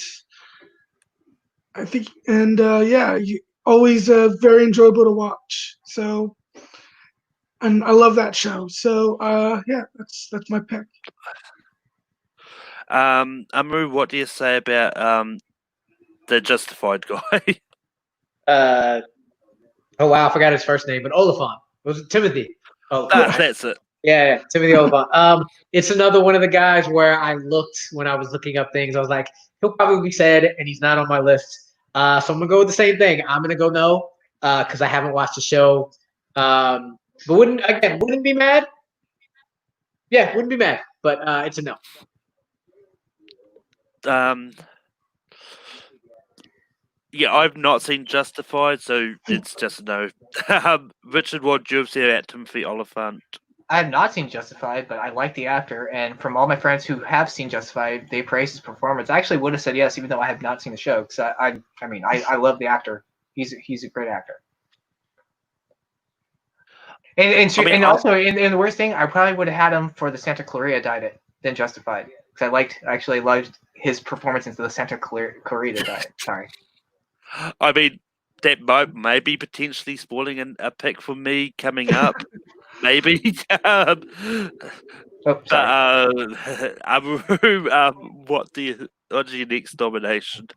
I think, and always very enjoyable to watch. So, and I love that show. So, that's my pick. Amu, what do you say about the Justified guy? Oh wow, I forgot his first name, but Oliphant. Was it Timothy? Oh, That's it. yeah, Timothy Oliphant. It's another one of the guys where I looked when I was looking up things. I was like, he'll probably be sad, and he's not on my list. So I'm gonna go with the same thing. I'm gonna go no, because I haven't watched the show. But wouldn't be mad. Yeah, wouldn't be mad, but it's a no. Yeah, I've not seen Justified, so it's just a no. Richard, what do you say about Timothy Oliphant? I have not seen Justified, but I like the actor, and from all my friends who have seen Justified, they praise his performance. I actually would have said yes, even though I have not seen the show, because I love the actor. He's a great actor. And the worst thing, I probably would have had him for the Santa Clarita Diet than Justified, because I actually loved his performance into the Santa Clarita Diet. Sorry. I mean, that might be potentially spoiling a pick for me coming up. Maybe. Oh, sorry. What's your next nomination?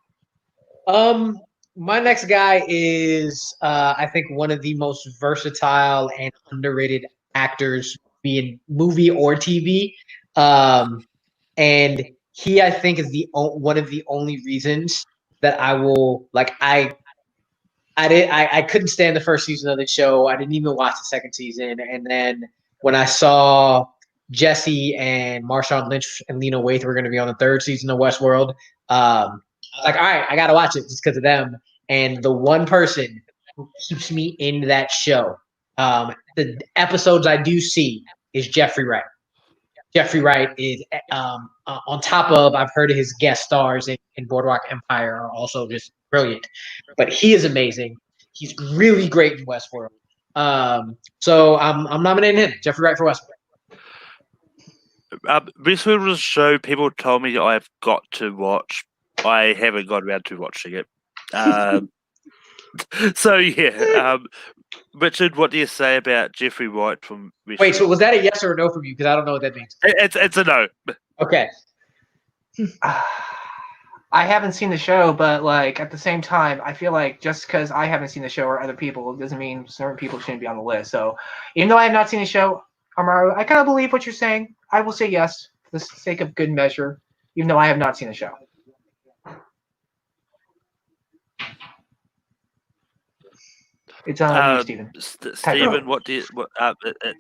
My next guy is I think one of the most versatile and underrated actors, be it movie or TV. And he, I think, is one of the only reasons that I will like. I couldn't stand the first season of the show. I didn't even watch the second season, and then when I saw Jesse and Marshawn Lynch and Lena Waithe were going to be on the third season of Westworld, I was like, all right, I got to watch it just because of them. And the one person who keeps me in that show, the episodes I do see, is Jeffrey Wright. Jeffrey Wright is on top of, I've heard of his guest stars in Boardwalk Empire are also just brilliant, but he is amazing. He's really great in Westworld. So I'm nominating him, Jeffrey Wright, for Westworld. Westworld was a show people told me that I've got to watch. I haven't got around to watching it. So yeah, Richard, what do you say about Jeffrey Wright from Westworld? Wait, so was that a yes or a no from you? Because I don't know what that means. It's a no. Okay. I haven't seen the show, but like at the same time, I feel like just because I haven't seen the show or other people doesn't mean certain people shouldn't be on the list. So even though I have not seen the show, Amaru, I kind of believe what you're saying. I will say yes for the sake of good measure, even though I have not seen the show. It's on you, Stephen. Stephen, what do you?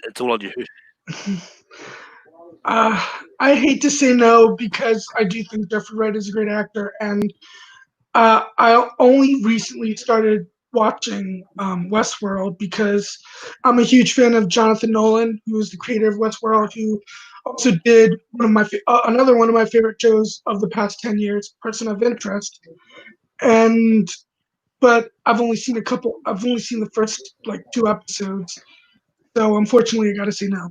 It's all on you. I hate to say no because I do think Jeffrey Wright is a great actor, and I only recently started watching Westworld because I'm a huge fan of Jonathan Nolan, who is the creator of Westworld, who also did another one of my favorite shows of the past 10 years, Person of Interest, but I've only seen the first like 2 episodes, so unfortunately I got to say no.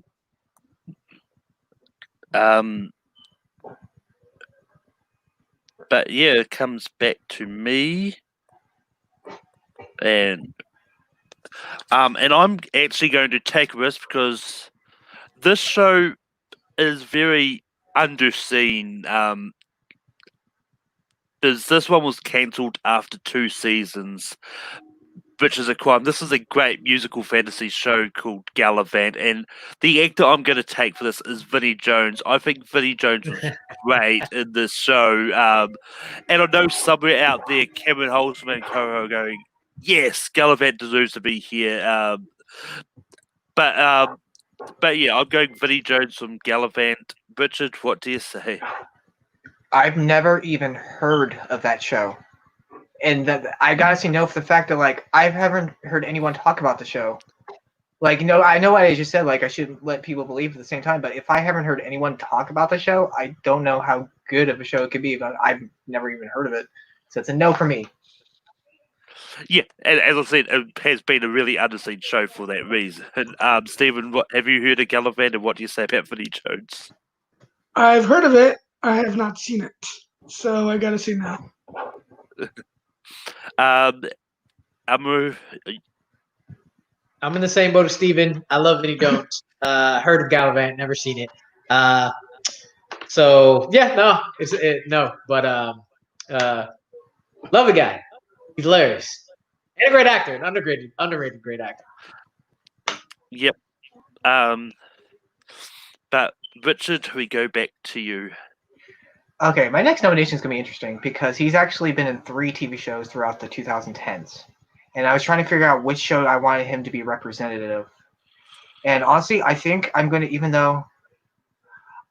But yeah, it comes back to me, and I'm actually going to take a risk because this show is very underseen. Because this one was cancelled after 2 seasons, Witches of Crime. This is a great musical fantasy show called Gallivant, and the actor I'm going to take for this is Vinnie Jones. I think Vinnie Jones was great in this show, and I know somewhere out there, Cameron Holtzman and Coho are going, "Yes, Gallivant deserves to be here." But yeah, I'm going Vinnie Jones from Gallivant. Richard, what do you say? I've never even heard of that show. And I gotta say no for the fact that like I haven't heard anyone talk about the show. Like no, I know what I just said. Like I should let people believe at the same time. But if I haven't heard anyone talk about the show, I don't know how good of a show it could be. But I've never even heard of it, so it's a no for me. Yeah, and as I said, it has been a really underseen show for that reason. Stephen, what have you heard of Gallivant, and what do you say about Vinnie Jones? I've heard of it. I have not seen it, so I gotta say no. Amu, I'm in the same boat as Steven. I love Vinny Jones. Heard of Gallivant, never seen it. So yeah, no. But love the guy. He's hilarious and a great actor, an underrated great actor. Yep. But Richard, we go back to you. Okay, my next nomination is gonna be interesting because he's actually been in 3 TV shows throughout the 2010s, and I was trying to figure out which show I wanted him to be representative of. And honestly, I think I'm gonna, even though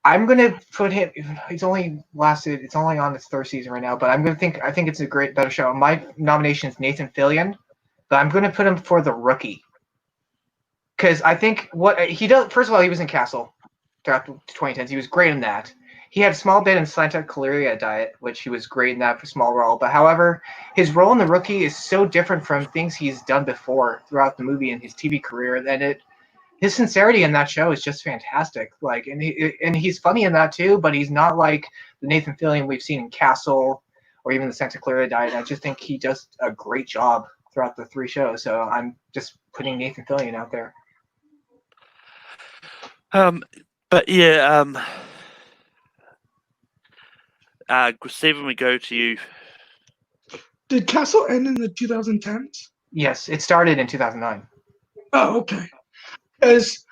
I'm gonna put him. It's only on its 3rd season right now, but I think it's a better show. My nomination is Nathan Fillion, but I'm gonna put him for The Rookie because I think what he does. First of all, he was in Castle throughout the 2010s. He was great in that. He had a small bit in Santa Clarita Diet, which he was great in that for a small role. But however, his role in The Rookie is so different from things he's done before throughout the movie and his TV career that his sincerity in that show is just fantastic. Like, and he's funny in that too, but he's not like the Nathan Fillion we've seen in Castle or even the Santa Clarita Diet. I just think he does a great job throughout the 3 shows. So I'm just putting Nathan Fillion out there. But yeah, Stephen, we go to you. Did Castle end in the 2010s? Yes, it started in 2009. Oh, okay. Because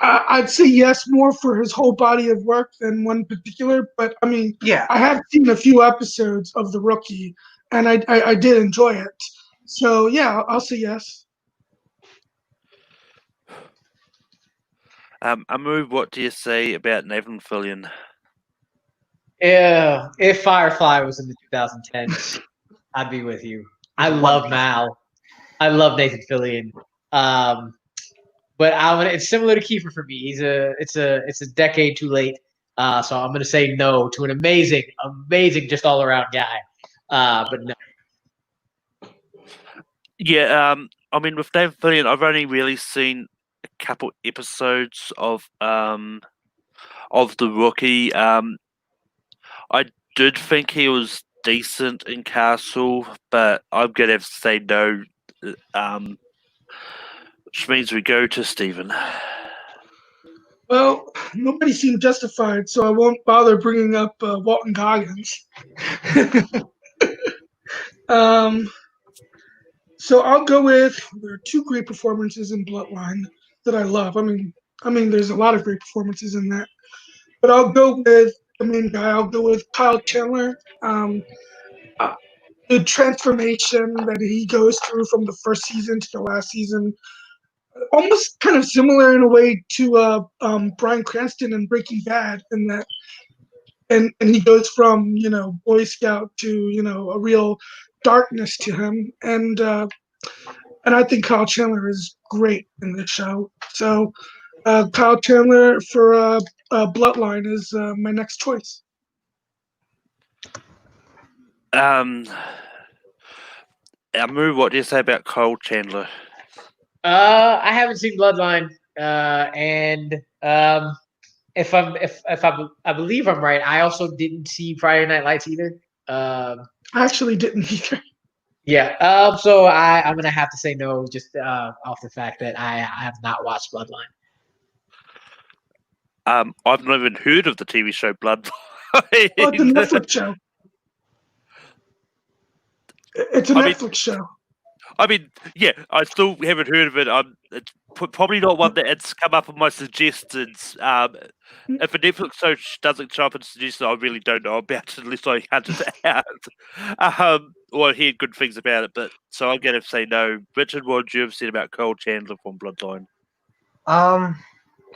I'd say yes more for his whole body of work than one particular. But I mean, Yeah, I have seen a few episodes of The Rookie, and I did enjoy it. So yeah, I'll say yes. Amu, what do you say about Nathan Fillion? Yeah, if Firefly was in the 2010s, I'd be with you. I love Mal. I love Nathan Fillion. But it's similar to Kiefer for me. It's a decade too late. So I'm gonna say no to an amazing, just all around guy. But no. Yeah, I mean, with Nathan Fillion, I've only really seen a couple episodes of The Rookie. I did think he was decent in Castle, but I'm gonna have to say no. Which means we go to Stephen. Well, nobody seemed justified, so I won't bother bringing up Walton Goggins. So I'll go with, there are 2 great performances in Bloodline that I love. I mean, there's a lot of great performances in that, but I'll go with the main guy. I'll go with Kyle Chandler. The transformation that he goes through from the first season to the last season, almost kind of similar in a way to Bryan Cranston in Breaking Bad, in that, and he goes from Boy Scout to a real darkness to him, and I think Kyle Chandler is great in this show. So Kyle Chandler for Bloodline is my next choice. Amu, what do you say about Kyle Chandler? I haven't seen Bloodline, and if I believe I'm right, I also didn't see Friday Night Lights either. I actually didn't either. Yeah. So I'm gonna have to say no, just off the fact that I have not watched Bloodline. I've not even heard of the TV show Bloodline. Oh, it's a Netflix show. It's a Netflix show. I mean, yeah, I still haven't heard of it. It's probably not one that it's come up on my suggestions. If a Netflix show doesn't show up in suggestions, I really don't know about it unless I hunt it out. Or hear good things about it. But so I'm going to say no. Richard, what would you have said about Cole Chandler from Bloodline? I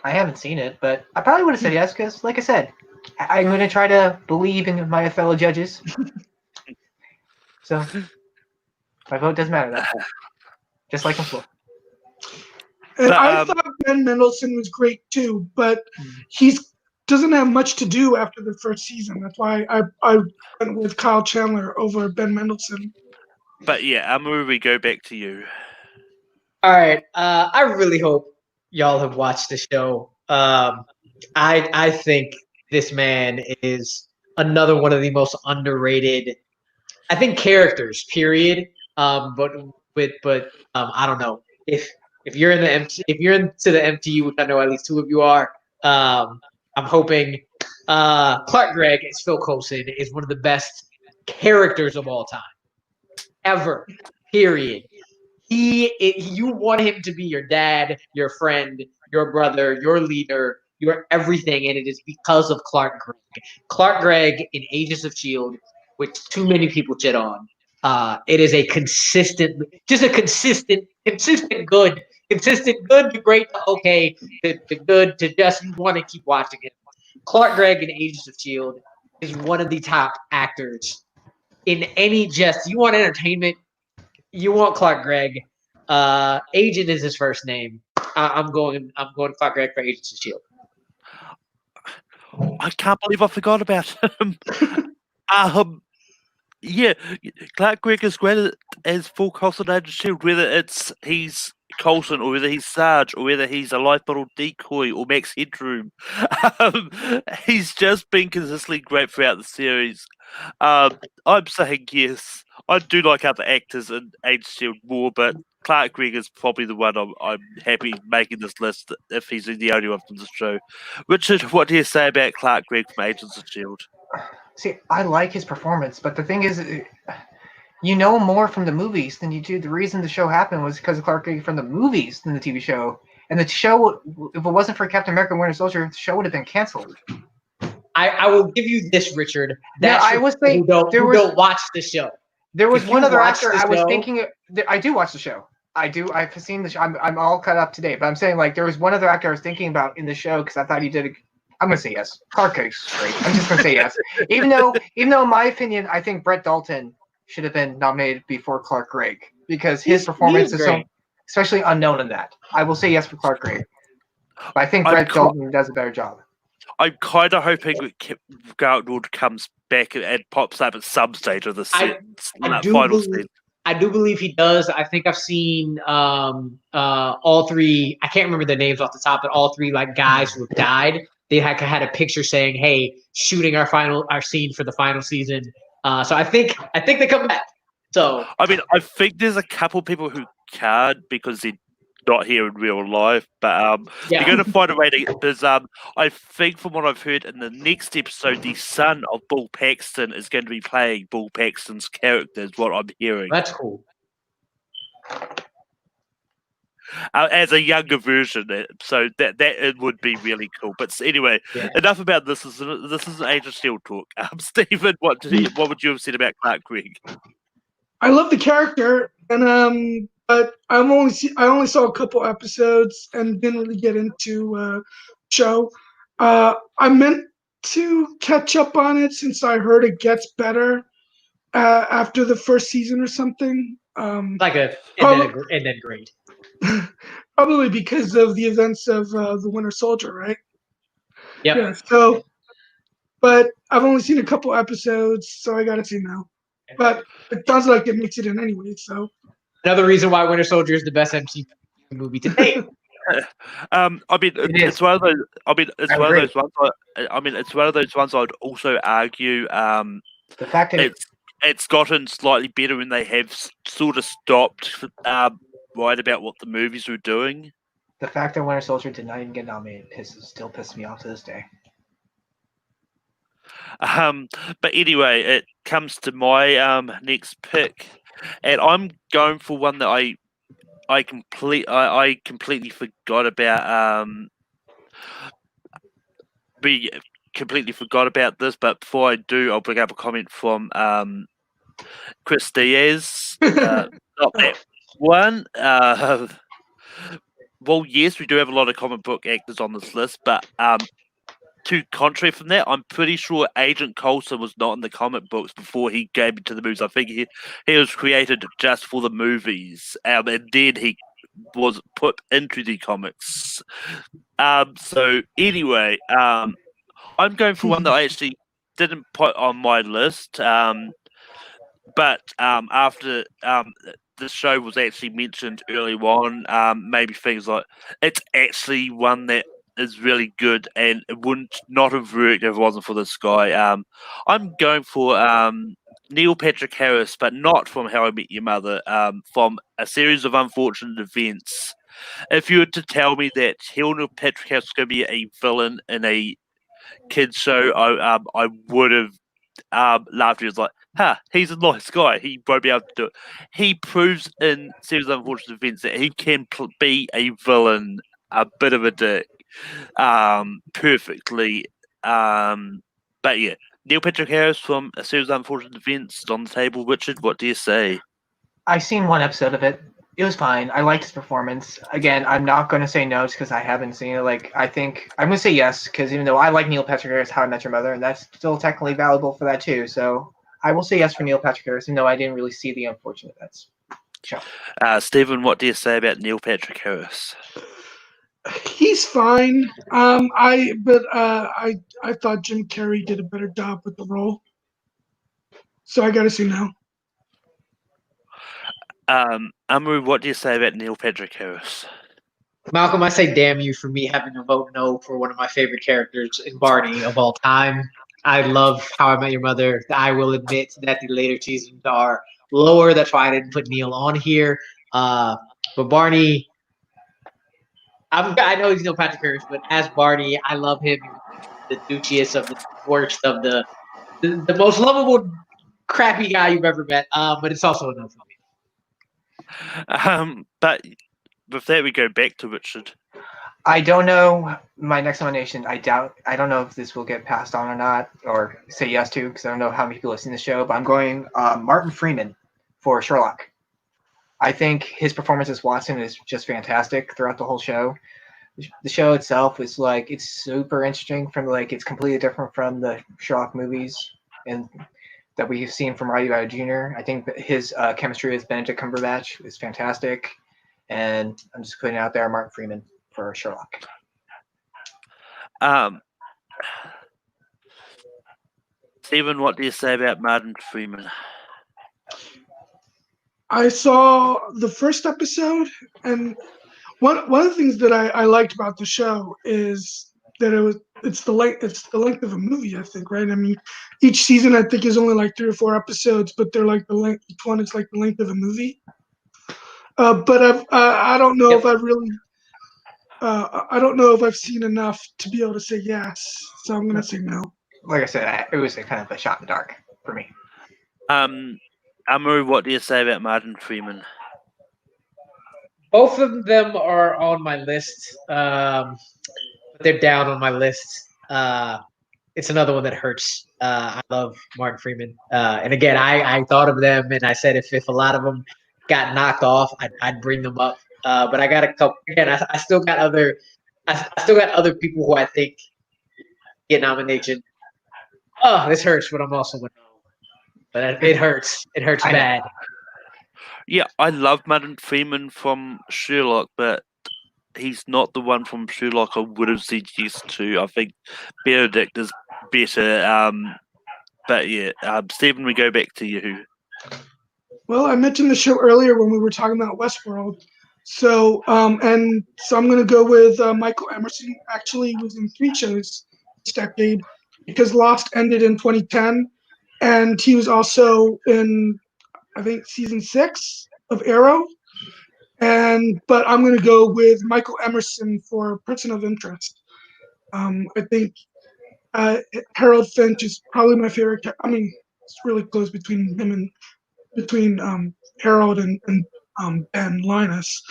haven't seen it, but I probably would have said yes because, like I said, I'm going to try to believe in my fellow judges. So my vote doesn't matter, though. Just like before. And But, I thought Ben Mendelsohn was great too, but he's doesn't have much to do after the first season. That's why I went with Kyle Chandler over Ben Mendelsohn. But yeah, Amu, we go back to you. All right. I really hope y'all have watched the show. I think this man is another one of the most underrated. I think characters. Period. But I don't know if you're in the if you're into the MTU, which I know at least two of you are. I'm hoping Clark Gregg as Phil Coulson is one of the best characters of all time ever. Period. You want him to be your dad, your friend, your brother, your leader, your everything, and it is because of Clark Gregg. Clark Gregg in Agents of Shield, which too many people shit on. It is a consistent good to great to okay to good to just you want to keep watching it. Clark Gregg in Agents of Shield is one of the top actors in any just you want entertainment. You want Clark Gregg. Agent is his first name. I'm going Clark Gregg for Agents of Shield. I can't believe I forgot about him. Yeah, Clark Gregg is great as full Coulson Agent Shield, whether he's Coulson or whether he's Sarge or whether he's a life bottle decoy or Max Headroom. He's just been consistently great throughout the series. I'm saying yes. I do like other actors in Agent Shield more, but Clark Gregg is probably the one I'm happy making this list if he's the only one from the show. Richard, what do you say about Clark Gregg from Agents of Shield? See, I like his performance, but the thing is, you know more from the movies than you do. The reason the show happened was because of Clark Gregg from the movies than the TV show. And the show, if it wasn't for Captain America: Winter Soldier, the show would have been canceled. I will give you this, Richard. That's I was saying who don't watch the show. There was one other actor I was thinking. I do watch the show. I do. I've seen the show. I'm all caught up to date. But I'm saying like there was one other actor I was thinking about in the show because I thought he did. I'm gonna say yes. Clark Gregg's great. I'm just gonna say yes. Even though in my opinion, I think Brett Dalton should have been nominated before Clark Gregg because his performance is so, especially unknown in that. I will say yes for Clark Gregg. But I think Brett Dalton does a better job. I'm kind of hoping Gartwood comes back and pops up at some stage of the final season. I do believe he does. I think I've seen all three. I can't remember the names off the top, but all three like guys who have died. They had a picture saying, "Hey, shooting our scene for the final season." So I think they come back. So I mean, I think there's a couple people who can't because they're not here in real life, but they're going to find a way to. Because I think from what I've heard in the next episode, the son of Bill Paxton is going to be playing Bill Paxton's character. Is what I'm hearing. That's cool. As a younger version, so that it would be really cool. But anyway, enough about this. This is an Age of Steel talk. Stephen, what would you have said about Clark Gregg? I love the character, and but I only saw a couple episodes and didn't really get into show. I meant to catch up on it since I heard it gets better after the first season or something. And then great. Probably because of the events of the Winter Soldier, right? Yep. Yeah. So, but I've only seen a couple episodes, so I gotta see now. But it sounds like it makes it in anyway. So another reason why Winter Soldier is the best MCU movie to date. I mean, it's one of those. I mean, it's one of those ones. It's one of those ones. I'd also argue. The fact that it's gotten slightly better when they have sort of stopped right about what the movies were doing. The fact that Winter Soldier did not even get nominated still pisses me off to this day. But anyway, it comes to my next pick. And I'm going for one that I completely forgot about. We completely forgot about this, but before I do, I'll bring up a comment from Chris Diaz. Not that one. Well, yes, we do have a lot of comic book actors on this list, but to contrary from that, I'm pretty sure Agent Coulson was not in the comic books before he came into the movies. I think he was created just for the movies, and then he was put into the comics. So anyway, I'm going for one that I actually didn't put on my list. But after the show was actually mentioned early on, maybe things like it's actually one that is really good and it wouldn't not have worked if it wasn't for this guy. I'm going for Neil Patrick Harris, but not from How I Met Your Mother. From A Series of Unfortunate Events. If you were to tell me that Neil Patrick Harris is going to be a villain in a kids show, I would have laughed. He was like, he's a nice guy. He won't be able to do it. He proves in Series of Unfortunate Events that he can be a villain, a bit of a dick, perfectly. But yeah, Neil Patrick Harris from A Series of Unfortunate Events is on the table. Richard, what do you say? I've seen one episode of it. It was fine. I liked his performance. Again, I'm not going to say no because I haven't seen it. Like, I think I'm going to say yes because even though I like Neil Patrick Harris, How I Met Your Mother, and that's still technically valuable for that too. So I will say yes for Neil Patrick Harris, even though I didn't really see the Unfortunate Events show. Stephen, what do you say about Neil Patrick Harris? He's fine. I thought Jim Carrey did a better job with the role, so I gotta say no. Amu, what do you say about Neil Patrick Harris? Malcolm, I say damn you for me having to vote no for one of my favorite characters in Barney of all time. I love How I Met Your Mother. I will admit that the later seasons are lower. That's why I didn't put Neil on here. But Barney, I know he's Neil Patrick Harris, but as Barney, I love him. The douchiest of the worst of the most lovable, crappy guy you've ever met. But it's also a no for me. But with that, we go back to Richard. I don't know my next nomination. I don't know if this will get passed on or not, or say yes to, because I don't know how many people have seen the show. But I'm going Martin Freeman for Sherlock. I think his performance as Watson is just fantastic throughout the whole show. The show itself is like it's super interesting. It's completely different from the Sherlock movies and that we've seen from Roddy Downey Jr. I think that his chemistry with Benedict Cumberbatch is fantastic, and I'm just putting it out there, Martin Freeman for Sherlock. Stephen, what do you say about Martin Freeman? I saw the first episode, and one of the things that I liked about the show is that it's the length of a movie. I think, right? I mean, each season I think is only like 3 or 4 episodes, but they're like the length. Each one is like the length of a movie. But I don't know if I've really. I don't know if I've seen enough to be able to say yes, so I'm gonna say no. Like I said, it was kind of a shot in the dark for me. Amu, what do you say about Martin Freeman? Both of them are on my list, but they're down on my list. It's another one that hurts. I love Martin Freeman, and again, I thought of them, and I said if a lot of them got knocked off, I'd bring them up. But I got a couple. Again, I still got other people who I think get nomination. Oh, this hurts, but I'm also going to. But it hurts. It hurts bad. Yeah, I love Martin Freeman from Sherlock, but he's not the one from Sherlock I would have said yes to. I think Benedict is better. But yeah, Stephen, we go back to you. Well, I mentioned the show earlier when we were talking about Westworld. So, I'm going to go with Michael Emerson. Actually, was in 3 shows this decade because Lost ended in 2010, and he was also in, I think, season 6 of Arrow. But I'm going to go with Michael Emerson for Person of Interest. I think Harold Finch is probably my favorite. I mean, it's really close between him and between Harold and Ben Linus,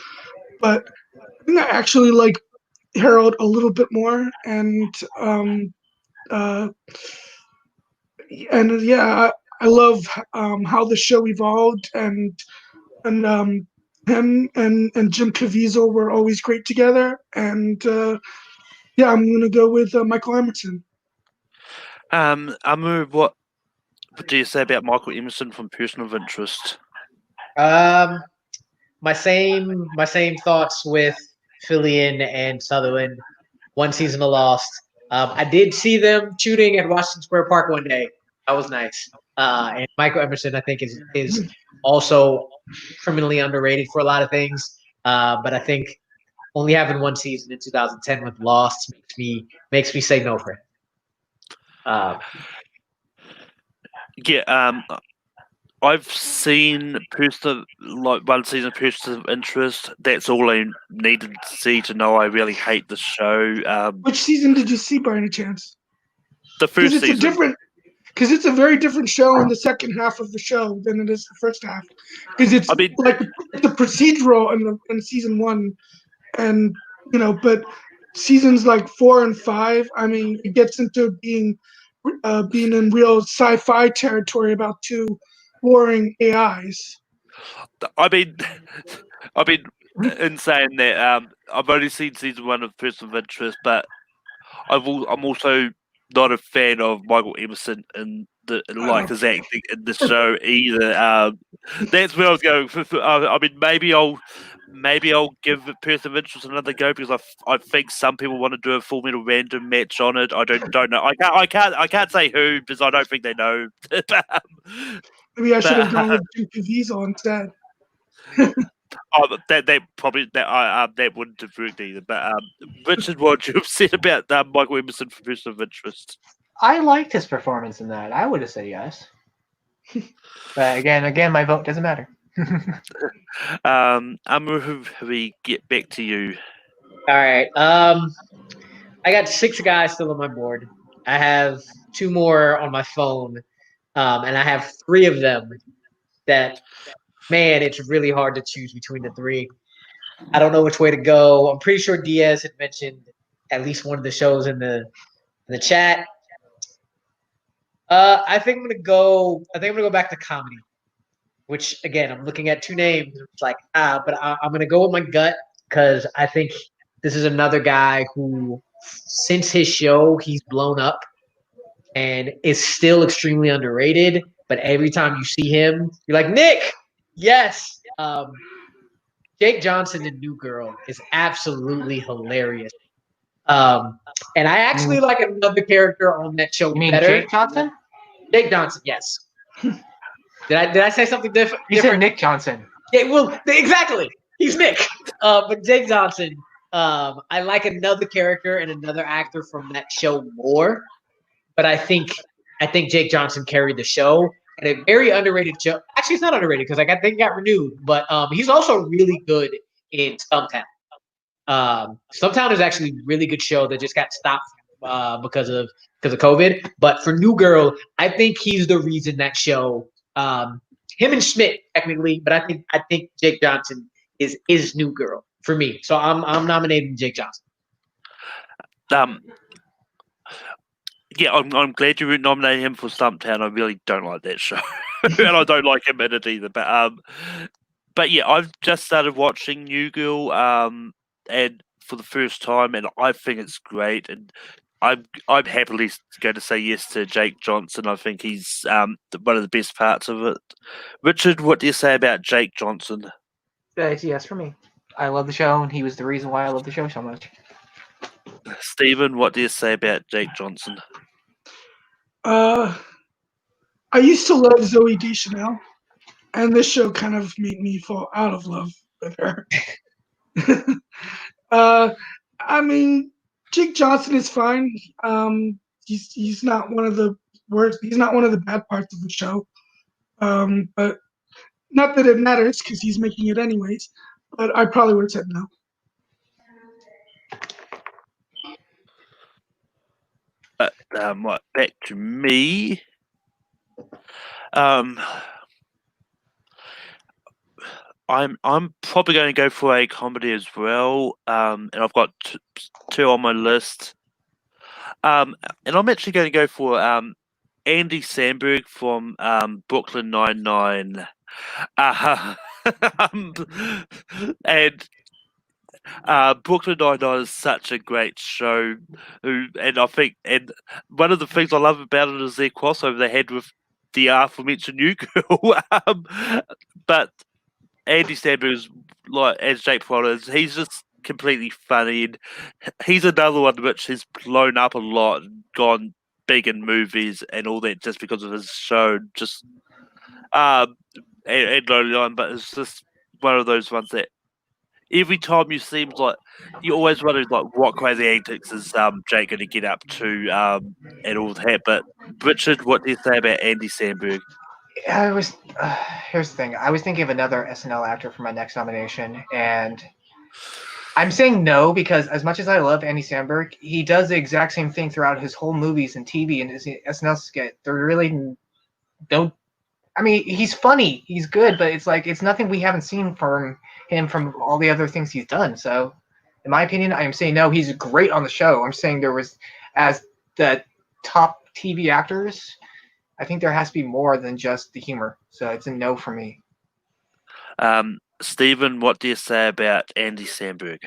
but I think I actually like Harold a little bit more, uh, and yeah, I love how the show evolved, and him and Jim Caviezel were always great together, and yeah, I'm gonna go with Michael Emerson. Amu, what do you say about Michael Emerson from Person of Interest? Um, my same thoughts with Fillion and Sutherland. One season of Lost. I did see them shooting at Washington Square Park one day. That was nice. And Michael Emerson, I think, is also criminally underrated for a lot of things. But I think only having one season in 2010 with Lost makes me say no for him. Yeah, I've seen one season of Person of Interest. That's all I needed to see to know I really hate the show. Which season did you see by any chance? The Because first season. Because it's a very different show in the second half of the show than it is the first half. Because it's I mean, like it's a procedural in season one, and but seasons like 4 and 5, I mean, it gets into being in real sci-fi territory about two warring AIs. I mean, I mean, in saying that, I've only seen season one of Person of Interest, but I'm also not a fan of Michael Emerson and his acting in the show either. That's where I was going. I mean, maybe I'll give Person of Interest another go because I think some people want to do a Full Metal Random match on it. I don't know. I can't say who because I don't think they know. Maybe I should have but gone with Jim Caviezel instead. that wouldn't have worked either. But Richard, what you have said about Michael Emerson for Person of Interest? I liked his performance in that. I would have said yes. But again, my vote doesn't matter. Amu, we get back to you. All right. I got 6 guys still on my board. I have 2 more on my phone, and I have 3 of them that, man, it's really hard to choose between the 3. I don't know which way to go. I'm pretty sure Diaz had mentioned at least one of the shows in the chat. I think I'm gonna go. I think I'm gonna go back to comedy. Which again, I'm looking at 2 names. It's like but I'm gonna go with my gut because I think this is another guy who, since his show, he's blown up and is still extremely underrated. But every time you see him, you're like, Nick, yes. Jake Johnson in New Girl is absolutely hilarious. And I actually like another character on that show You mean better. Jake Johnson? Jake Johnson, yes. Did I say something different? You said Nick Johnson. Yeah, well, exactly. He's Nick. But Jake Johnson, I like another character and another actor from that show more. But I think Jake Johnson carried the show, and a very underrated show. Actually, it's not underrated because I think it got renewed. But he's also really good in Stumptown. Stumptown is actually a really good show that just got stopped because of COVID. But for New Girl, I think he's the reason that show. Him and Schmidt technically, but I think Jake Johnson is New Girl for me. So I'm nominating Jake Johnson. Yeah, I'm glad you nominated him for Stumptown. I really don't like that show, and I don't like him in it either. But yeah, I've just started watching New Girl, and for the first time, and I think it's great. And I'm happily going to say yes to Jake Johnson. I think he's one of the best parts of it. Richard, what do you say about Jake Johnson? It's yes for me. I love the show, and he was the reason why I love the show so much. Stephen, what do you say about Jake Johnson? I used to love Zoe Deschanel, and this show kind of made me fall out of love with her. I mean, Jake Johnson is fine. He's not one of the worst. He's not one of the bad parts of the show. But not that it matters because he's making it anyways. But I probably would have said no. Back to me. I'm probably going to go for a comedy as well. And I've got two on my list. And I'm actually going to go for Andy Samberg from Brooklyn Nine-Nine. Um, and Brooklyn Nine-Nine is such a great show. And I think, and one of the things I love about it is their crossover they had with the aforementioned New Girl. But Andy Samberg is like as Jake Peralta is, he's just completely funny, and he's another one which has blown up a lot and gone big in movies and all that just because of his show. Just and Lonely Line, but it's just one of those ones that every time you see him, like you always wonder like what crazy antics is Jake going to get up to and all that. But Richard, what do you say about Andy Samberg? I was here's the thing. I was thinking of another SNL actor for my next nomination, and I'm saying no because as much as I love Andy Samberg, he does the exact same thing throughout his whole movies and TV and his SNL skit. They're really don't. I mean, he's funny, he's good, but it's like it's nothing we haven't seen from him from all the other things he's done. So, in my opinion, I am saying no. He's great on the show. I'm saying there was as the top TV actors. I think there has to be more than just the humor. So it's a no for me. Stephen, what do you say about Andy Samberg?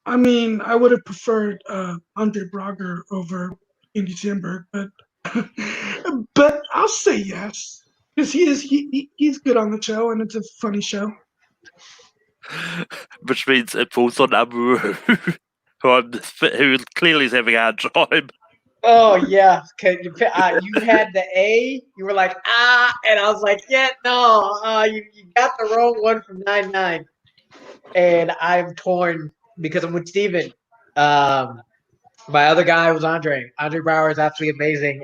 I mean, I would have preferred Andre Braugher over Andy Samberg, but but I'll say yes because he's good on the show and it's a funny show. Which means it falls on Amaru, who clearly is having a hard time. Oh yeah, you had the A. You were like and I was like, yeah, no, you got the wrong one from 9-9, and I'm torn because I'm with Steven. My other guy was Andre. Andre Brower is absolutely amazing,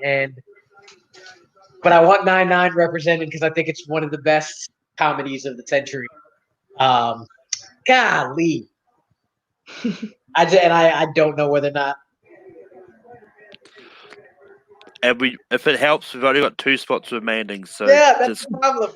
but I want 9-9 represented because I think it's one of the best comedies of the century. Golly, I don't know whether or not. And if it helps, we've only got 2 spots remaining. So Yeah, that's the problem.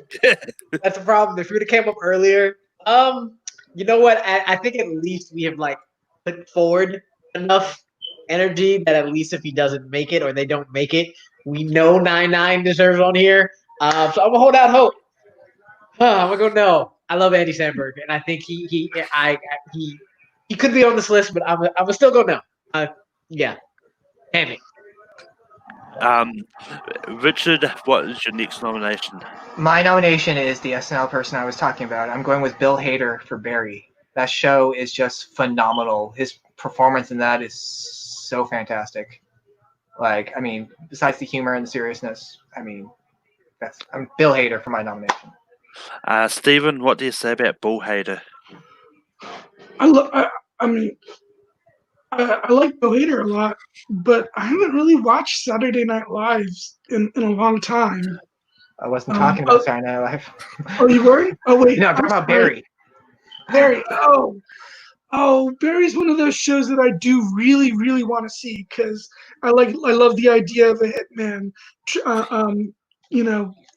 That's the problem. If we would have came up earlier, you know what? I think at least we have like put forward enough energy that at least if he doesn't make it or they don't make it, we know 9-9 deserves on here. So I'm gonna hold out hope. I'm gonna go no. I love Andy Samberg, and I think he could be on this list, but I'm gonna still go no. Yeah, damn it. Richard, what is your next nomination? My nomination is the SNL person I was talking about. I'm going with Bill Hader for Barry. That show is just phenomenal. His performance in that is so fantastic. Like, I mean, besides the humor and the seriousness, I mean, I'm Bill Hader for my nomination. Stephen, what do you say about Bill Hader? I mean, I like Bill Hader a lot, but I haven't really watched Saturday Night Live in a long time. I wasn't talking about Saturday Night Live. Oh, you weren't? Oh, wait. No, I'm talking about Barry. Barry. Oh, Barry's one of those shows that I do really, really want to see because I love the idea of a hitman, trying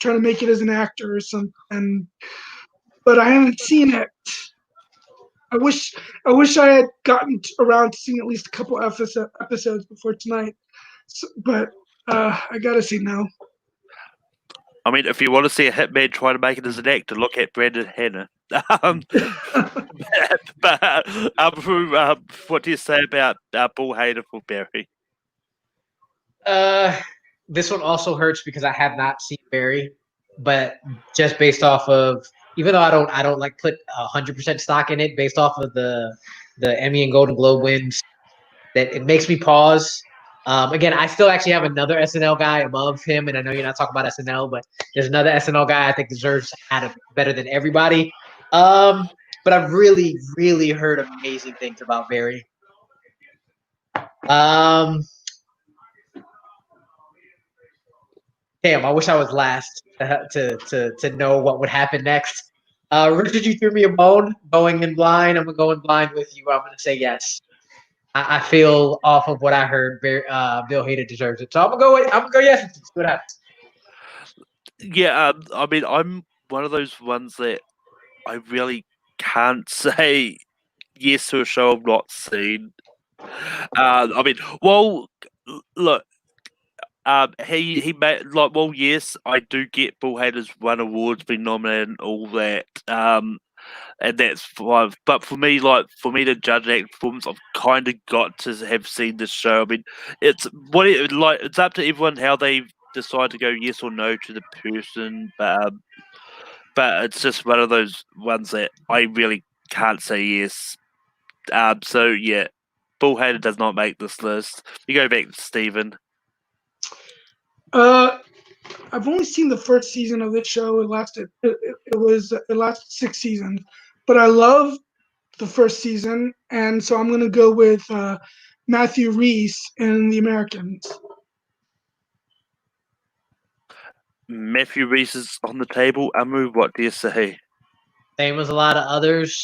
to make it as an actor or something. But I haven't seen it. I wish I had gotten around to seeing at least a couple episodes before tonight. But I gotta say no. I mean, if you want to see a hitman try to make it as an actor, look at Brandon Hanna. But what do you say about Bill Hader for Barry? This one also hurts because I have not seen Barry, but just based off of, even though I don't like put 100% stock in it, based off of the Emmy and Golden Globe wins, that it makes me pause. Again, I still actually have another SNL guy above him, and I know you're not talking about SNL, but there's another SNL guy I think deserves out of better than everybody. But I've really, really heard amazing things about Barry. Damn, I wish I was last to know what would happen next. Richard, you threw me a bone going in blind. I'm going blind with you. I'm going to say yes. I feel off of what I heard, Bill Hader deserves it. So I'm gonna go yes. See what happens. Yeah, I mean, I'm one of those ones that I really can't say yes to a show I've not seen. I mean, well, look, he made like, well, yes, I do get Bill Hader's won awards, been nominated, and all that. And that's fine. But for me, to judge that performance, I've kind of got to have seen this show. I mean, it's it's up to everyone how they decide to go yes or no to the person. But it's just one of those ones that I really can't say yes. So yeah, Bull Hader does not make this list. You go back to Stephen. I've only seen the first season of this show. It lasted 6 seasons, but I love the first season, and so I'm gonna go with Matthew Rhys in The Americans. Matthew Rhys is on the table. Amu, what do you say? Same as a lot of others.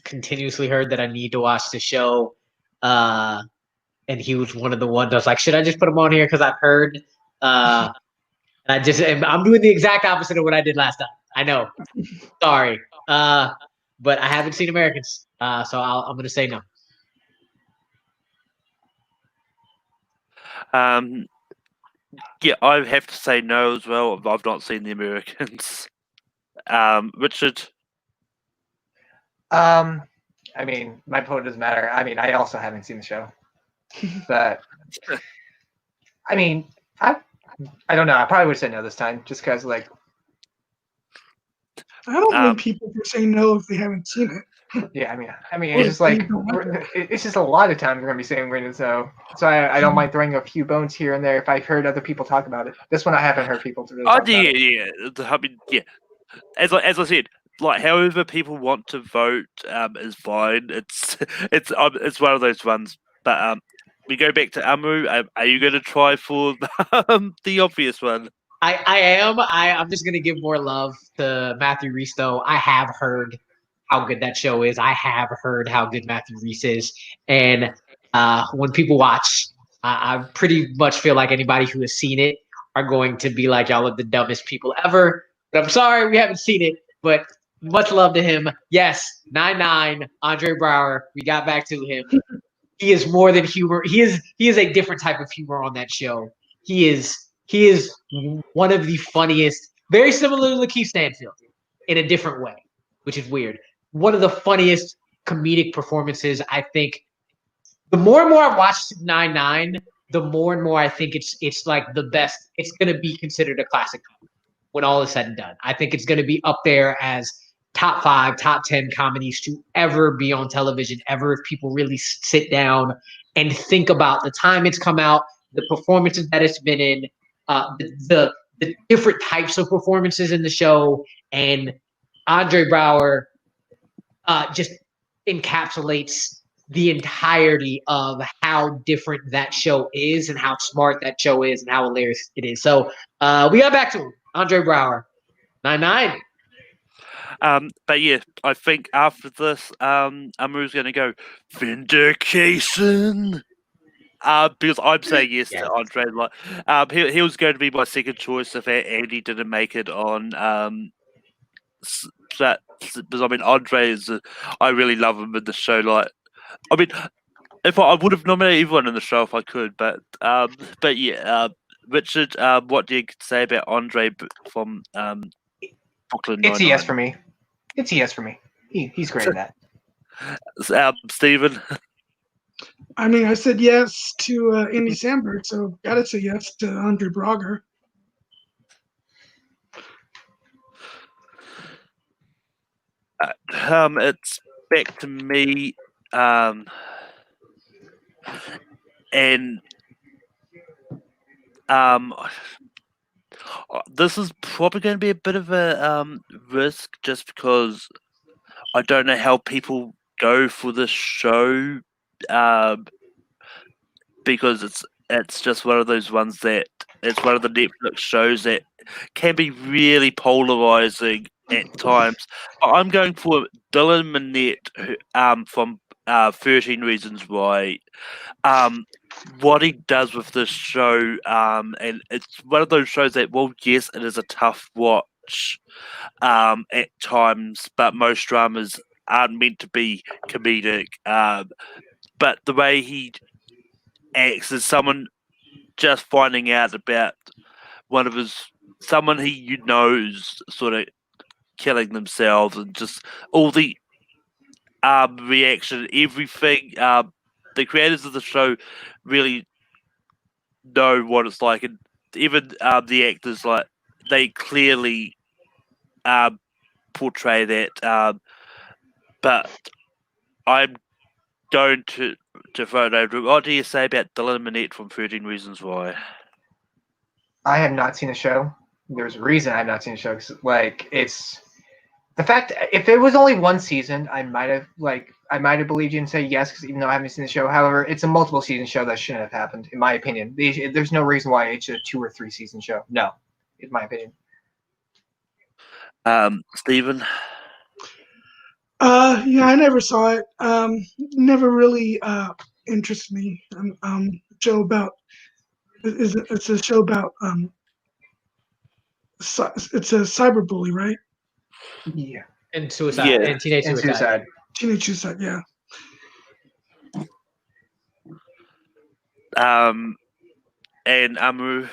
Continuously heard that I need to watch the show. And he was one of the ones I was like, should I just put him on here? Because I've heard. I'm doing the exact opposite of what I did last time. I know. Sorry. But I haven't seen Americans. So I'm going to say no. Yeah, I have to say no as well. I've not seen The Americans. Richard? I mean, my vote doesn't matter. I mean, I also haven't seen the show. But, I mean, I don't know. I probably would say no this time, just because, like... I don't blame people for saying no if they haven't seen it. Yeah, I mean, it's just like it's just a lot of times we're gonna be saying we're gonna so I don't mind throwing a few bones here and there if I've heard other people talk about it. This one I haven't heard people to really talk about it. Yeah. I mean, yeah. As I said, like however people want to vote is fine. It's one of those ones. But we go back to Amu. Are you going to try for the obvious one? I am. I'm just going to give more love to Matthew Rhys, though. I have heard how good that show is. I have heard how good Matthew Rhys is. And when people watch, I pretty much feel like anybody who has seen it are going to be like, y'all are the dumbest people ever. But I'm sorry we haven't seen it. But much love to him. Yes, 9-9, Andre Braugher. We got back to him. He is more than humor. He is a different type of humor on that show. He is one of the funniest, very similar to Lakeith Stanfield in a different way, which is weird. One of the funniest comedic performances, I think. The more and more I've watched 9-9, the more and more I think it's like the best. It's going to be considered a classic when all is said and done. I think it's going to be up there as top 5, top 10 comedies to ever be on television, ever, if people really sit down and think about the time it's come out, the performances that it's been in, the different types of performances in the show, and Andre Braugher just encapsulates the entirety of how different that show is and how smart that show is and how hilarious it is. So we got back to him, Andre Braugher, 9-9. But yeah, I think after this, Amu's going to go Vindication. Because I'm saying yes to Andre. Like, he was going to be my second choice if Andy didn't make it on. Because I mean, Andre is. I really love him in the show. Like, I mean, if I would have nominated everyone in the show if I could, but yeah, Richard, what do you say about Andre from Brooklyn Nine-Nine? It's a yes for me. It's a yes for me. He's great at that. Stephen? I mean, I said yes to Andy Samberg, so gotta say yes to Andre Braugher. It's back to me, and this is probably going to be a bit of a risk, just because I don't know how people go for this show, because it's just one of those ones that it's one of the Netflix shows that can be really polarizing at times. I'm going for Dylan Minnette, from 13 Reasons Why. What he does with this show, and it's one of those shows that, well, yes, it is a tough watch, much at times, but most dramas aren't meant to be comedic. But the way he acts as someone just finding out about someone he knows sort of killing themselves, and just all the reaction, everything. The creators of the show really know what it's like, and even the actors, like, they clearly portray that. But I'm going to throw it over. What do you say about Dylan Minnette from 13 Reasons Why? I have not seen the show. There's a reason I have not seen the show. 'Cause, like, it's the fact. If it was only one season, I might have believed you and say yes, because even though I haven't seen the show. However, it's a multiple season show that shouldn't have happened, in my opinion. There's no reason why it's a 2 or 3 season show. No, in my opinion. Stephen? Yeah, I never saw it. Never really interested me. Show about it's a show about it's a cyberbully, right? Yeah. And suicide. Yeah. And teenage And suicide. suicide. Teenage suicide, yeah. And Amu?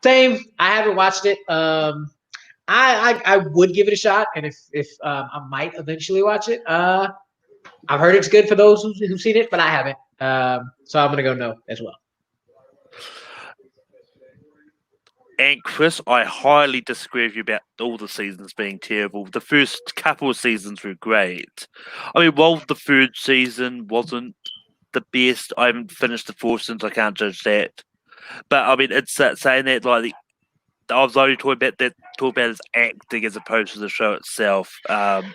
Same. I haven't watched it. I would give it a shot, and if I might eventually watch it. I've heard it's good for those who've seen it, but I haven't. So I'm gonna go no as well. And Chris, I highly disagree with you about all the seasons being terrible. The first couple of seasons were great. I mean, while the third season wasn't the best, I haven't finished the fourth since I can't judge that. But I mean, it's saying that, like, I was only talking about his acting as opposed to the show itself. But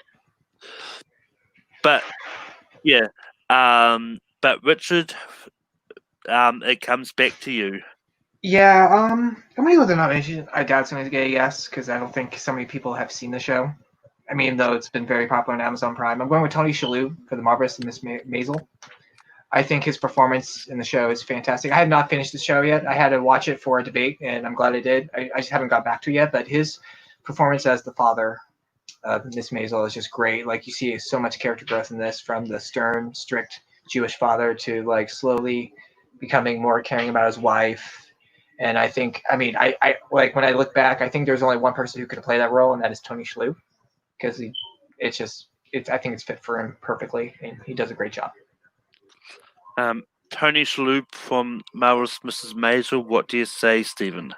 yeah, but Richard, it comes back to you. Yeah, I'm gonna go with the nomination. I doubt it's gonna get a yes because I don't think so many people have seen the show. I mean, though it's been very popular on Amazon Prime. I'm going with Tony Shalhoub for The Marvelous Miss Maisel. I think his performance in the show is fantastic. I have not finished the show yet. I had to watch it for a debate, and I'm glad I did. I just haven't got back to it yet, but his performance as the father of Miss Maisel is just great. Like, you see so much character growth in this, from the stern, strict Jewish father to, like, slowly becoming more caring about his wife. And I think, I mean, I like, when I look back, I think there's only one person who could play that role, and that is Tony Shalhoub, because I think it's fit for him perfectly, and he does a great job. Tony Shalhoub from Marvelous Mrs. Maisel. What do you say, Stephen?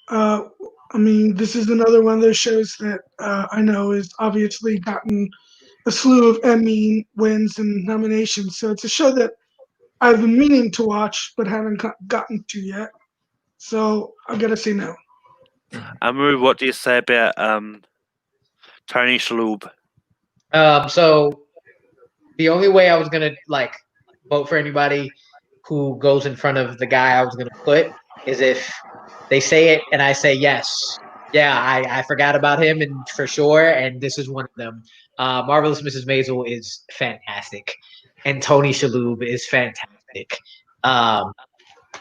I mean, this is another one of those shows that I know has obviously gotten a slew of Emmy wins and nominations. So it's a show that I've been meaning to watch but haven't gotten to yet. So I've got to say no. Amu, what do you say about Tony Shalhoub? So the only way I was gonna vote for anybody who goes in front of the guy I was gonna put is if they say it and I say yes. Yeah, I forgot about him, and for sure, and this is one of them. Marvelous Mrs. Maisel is fantastic, and Tony Shalhoub is fantastic.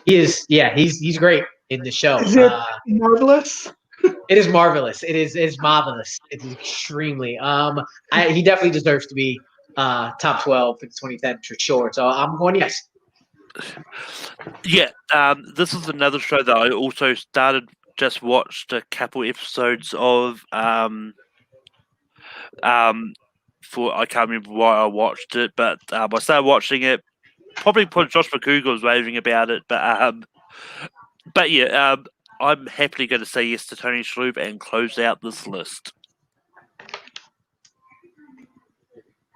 He's great in the show. Is it marvelous? It is marvelous. It's marvelous. It is extremely. He definitely deserves to be top 12 in 2010 for sure. So I'm going yes. Yeah, this is another show that I also just watched a couple episodes of. I can't remember why I watched it, but I started watching it probably because Josh McCougar was raving about it. But yeah, I'm happily going to say yes to Tony Shalhoub and close out this list.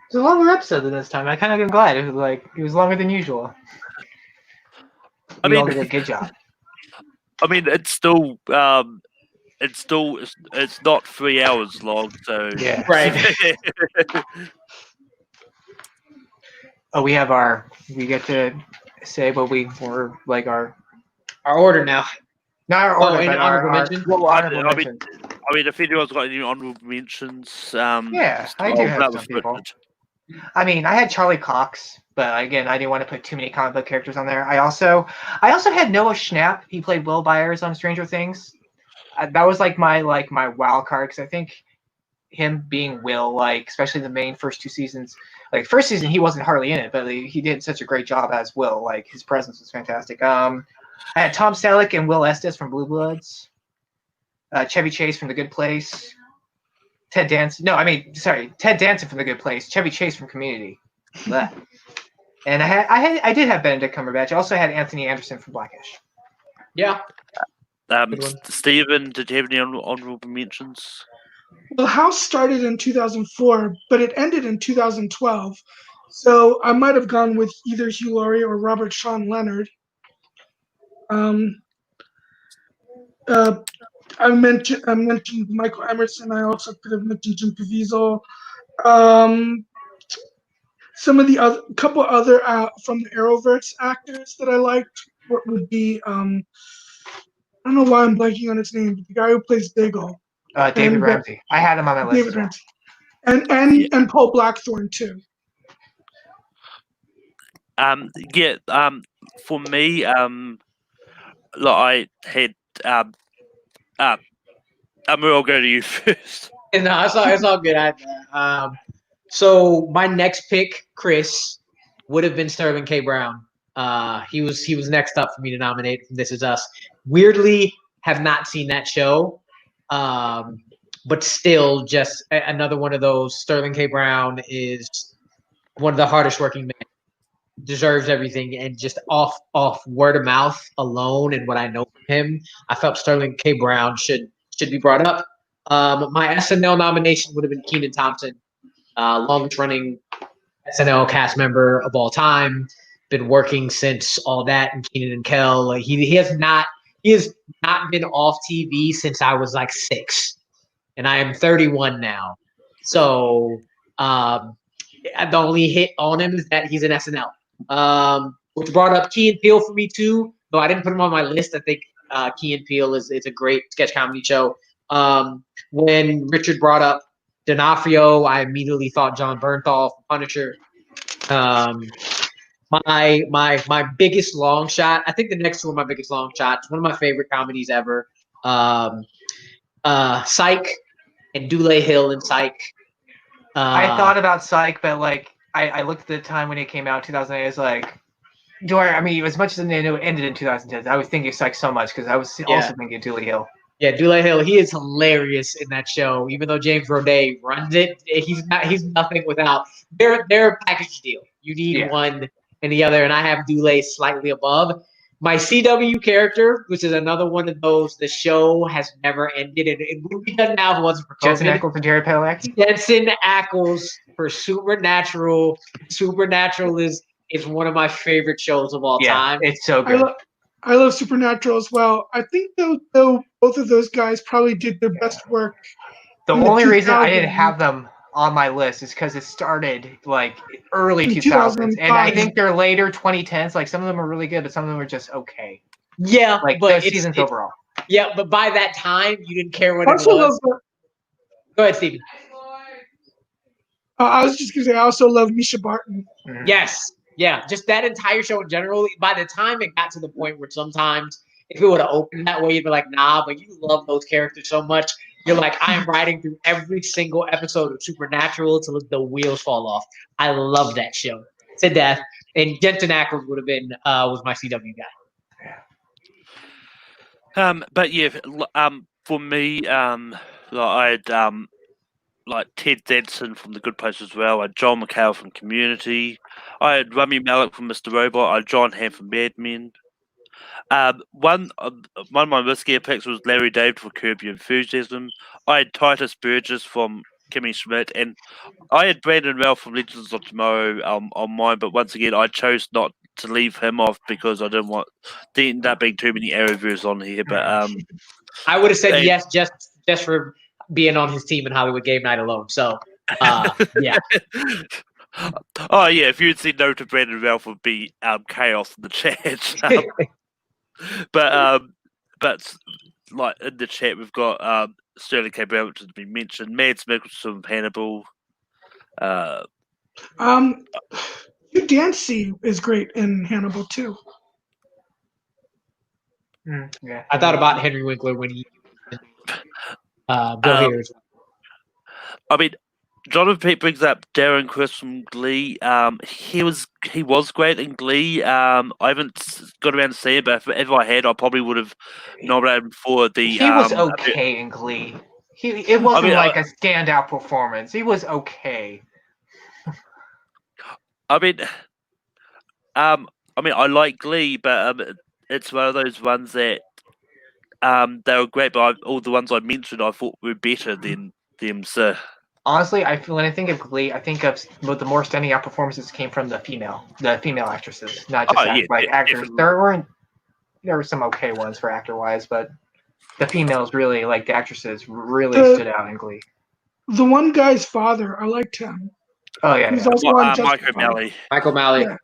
It's a longer episode than this time. I kind of am glad. It was longer than usual. We all did a good job. I mean, it's not 3 hours long, so Yeah. Right. Oh, we get to say what we were like our order now. Not our order, but honorable mention. Honorable mention. I mean, if anyone's got any honorable mentions, yeah, I do have some people. I mean, I had Charlie Cox, but again, I didn't want to put too many comic book characters on there. I also had Noah Schnapp. He played Will Byers on Stranger Things. that was like my wild card because I think him being Will, like especially the main first 2 seasons, like first season he wasn't hardly in it, but he did such a great job as Will. Like his presence was fantastic. I had Tom Selleck and Will Estes from Blue Bloods, Chevy Chase from The Good Place, Ted Danson from The Good Place, Chevy Chase from Community. Blech. And I did have Benedict Cumberbatch. I also had Anthony Anderson from Blackish. Yeah. Good one. Steven, did you have any honorable mentions? Well, House started in 2004, but it ended in 2012. So I might have gone with either Hugh Laurie or Robert Sean Leonard. I mentioned Michael Emerson. I also could have mentioned Jim Caviezel. Some of the couple other from the Arrowverse actors that I liked would be I don't know why I'm blanking on his name, but the guy who plays Bagel. David Ramsey. I had him on my list. David Ramsey. And Paul Blackthorne too. For me, I had I'll go to you first. No, it's all good. So my next pick, Chris, would have been Sterling K. Brown. He was next up for me to nominate from This Is Us. Weirdly, have not seen that show, but still, just another one of those. Sterling K. Brown is one of the hardest working men. Deserves everything, and just off word of mouth alone and what I know from him, I felt Sterling K. Brown should be brought up. My SNL nomination would have been Kenan Thompson, longest running SNL cast member of all time. Been working since all that, and Kenan and Kel. He has not been off TV since I was like 6, and I am 31 now. So the only hit on him is that he's in SNL. Which brought up Key and Peele for me too, though I didn't put him on my list. I think Key and Peele is a great sketch comedy show. When Richard brought up D'Onofrio, I immediately thought John Bernthal from Punisher. My biggest long shot. I think the next two are my biggest long shots. One of my favorite comedies ever. Psych and Dule Hill in Psych. I thought about Psych, but like I looked at the time when it came out, 2008. I was like, as much as I knew it ended in 2010, I was thinking Psych so much because I was also thinking Dooley Hill. Yeah, Dule Hill, he is hilarious in that show. Even though James Roday runs it, he's nothing without. They're a package deal. You need one and the other, and I have Dule slightly above. My CW character, which is another one of those, the show has never ended, and it would be done now if it wasn't for COVID. Jensen Ackles and Jared Padalecki? Jensen Ackles for Supernatural. Supernatural is one of my favorite shows of all time. It's so good. I love Supernatural as well. I think though both of those guys probably did their best work. The only reason I didn't have them on my list is because it started like early 2000s, and I think they're later 2010s. Like some of them are really good, but some of them are just okay. Yeah, like but seasons overall. Yeah, but by that time you didn't care what it was. Go ahead, Steven. I was just gonna say I also love Misha Barton. Mm-hmm. Yes. Yeah, just that entire show in general. By the time it got to the point where sometimes if it would have opened that way, you'd be like, nah, but you love those characters so much. You're like, I am riding through every single episode of Supernatural till the wheels fall off. I love that show to death. And Jensen Ackles would have been was my CW guy. But yeah, for me, I had like Ted Danson from The Good Place as well. I had John McHale from Community. I had Rami Malek from Mr. Robot. I had John Hamm from Mad Men. One of my riskier picks was Larry David for Curb Your Enthusiasm. I had Titus Burgess from Kimmy Schmidt, and I had Brandon Ralph from Legends of Tomorrow on mine. But once again, I chose not to leave him off because I didn't want there ended up being too many Arrowverse on here. But I would have said yes just for being on his team in Hollywood Game Night alone. So yeah. Oh yeah, if you'd said no to Brandon Ralph, would be chaos in the chat. But like in the chat, we've got Sterling K. Brown, which has been mentioned. Mads Mikkelsen from Hannibal. Hugh Dancy is great in Hannibal too. Yeah, I thought about Henry Winkler when he Bill Hader as well. I mean, Jonathan Pete brings up Darren Criss from Glee. He was great in Glee. I haven't got around to seeing it, but if I had, I probably would have nominated him for the. He was okay in Glee. It wasn't like a standout performance. He was okay. I mean, I like Glee, but it's one of those ones that they were great, but all the ones I mentioned I thought were better than them. So honestly, when I think of Glee, I think of the more standing out performances came from the female actresses, not just actors. Definitely. There were some okay ones for actor wise, but the females really, like the actresses, really stood out in Glee. The one guy's father, I liked him. Oh yeah, He's also on Justified. Michael Malley. Yeah.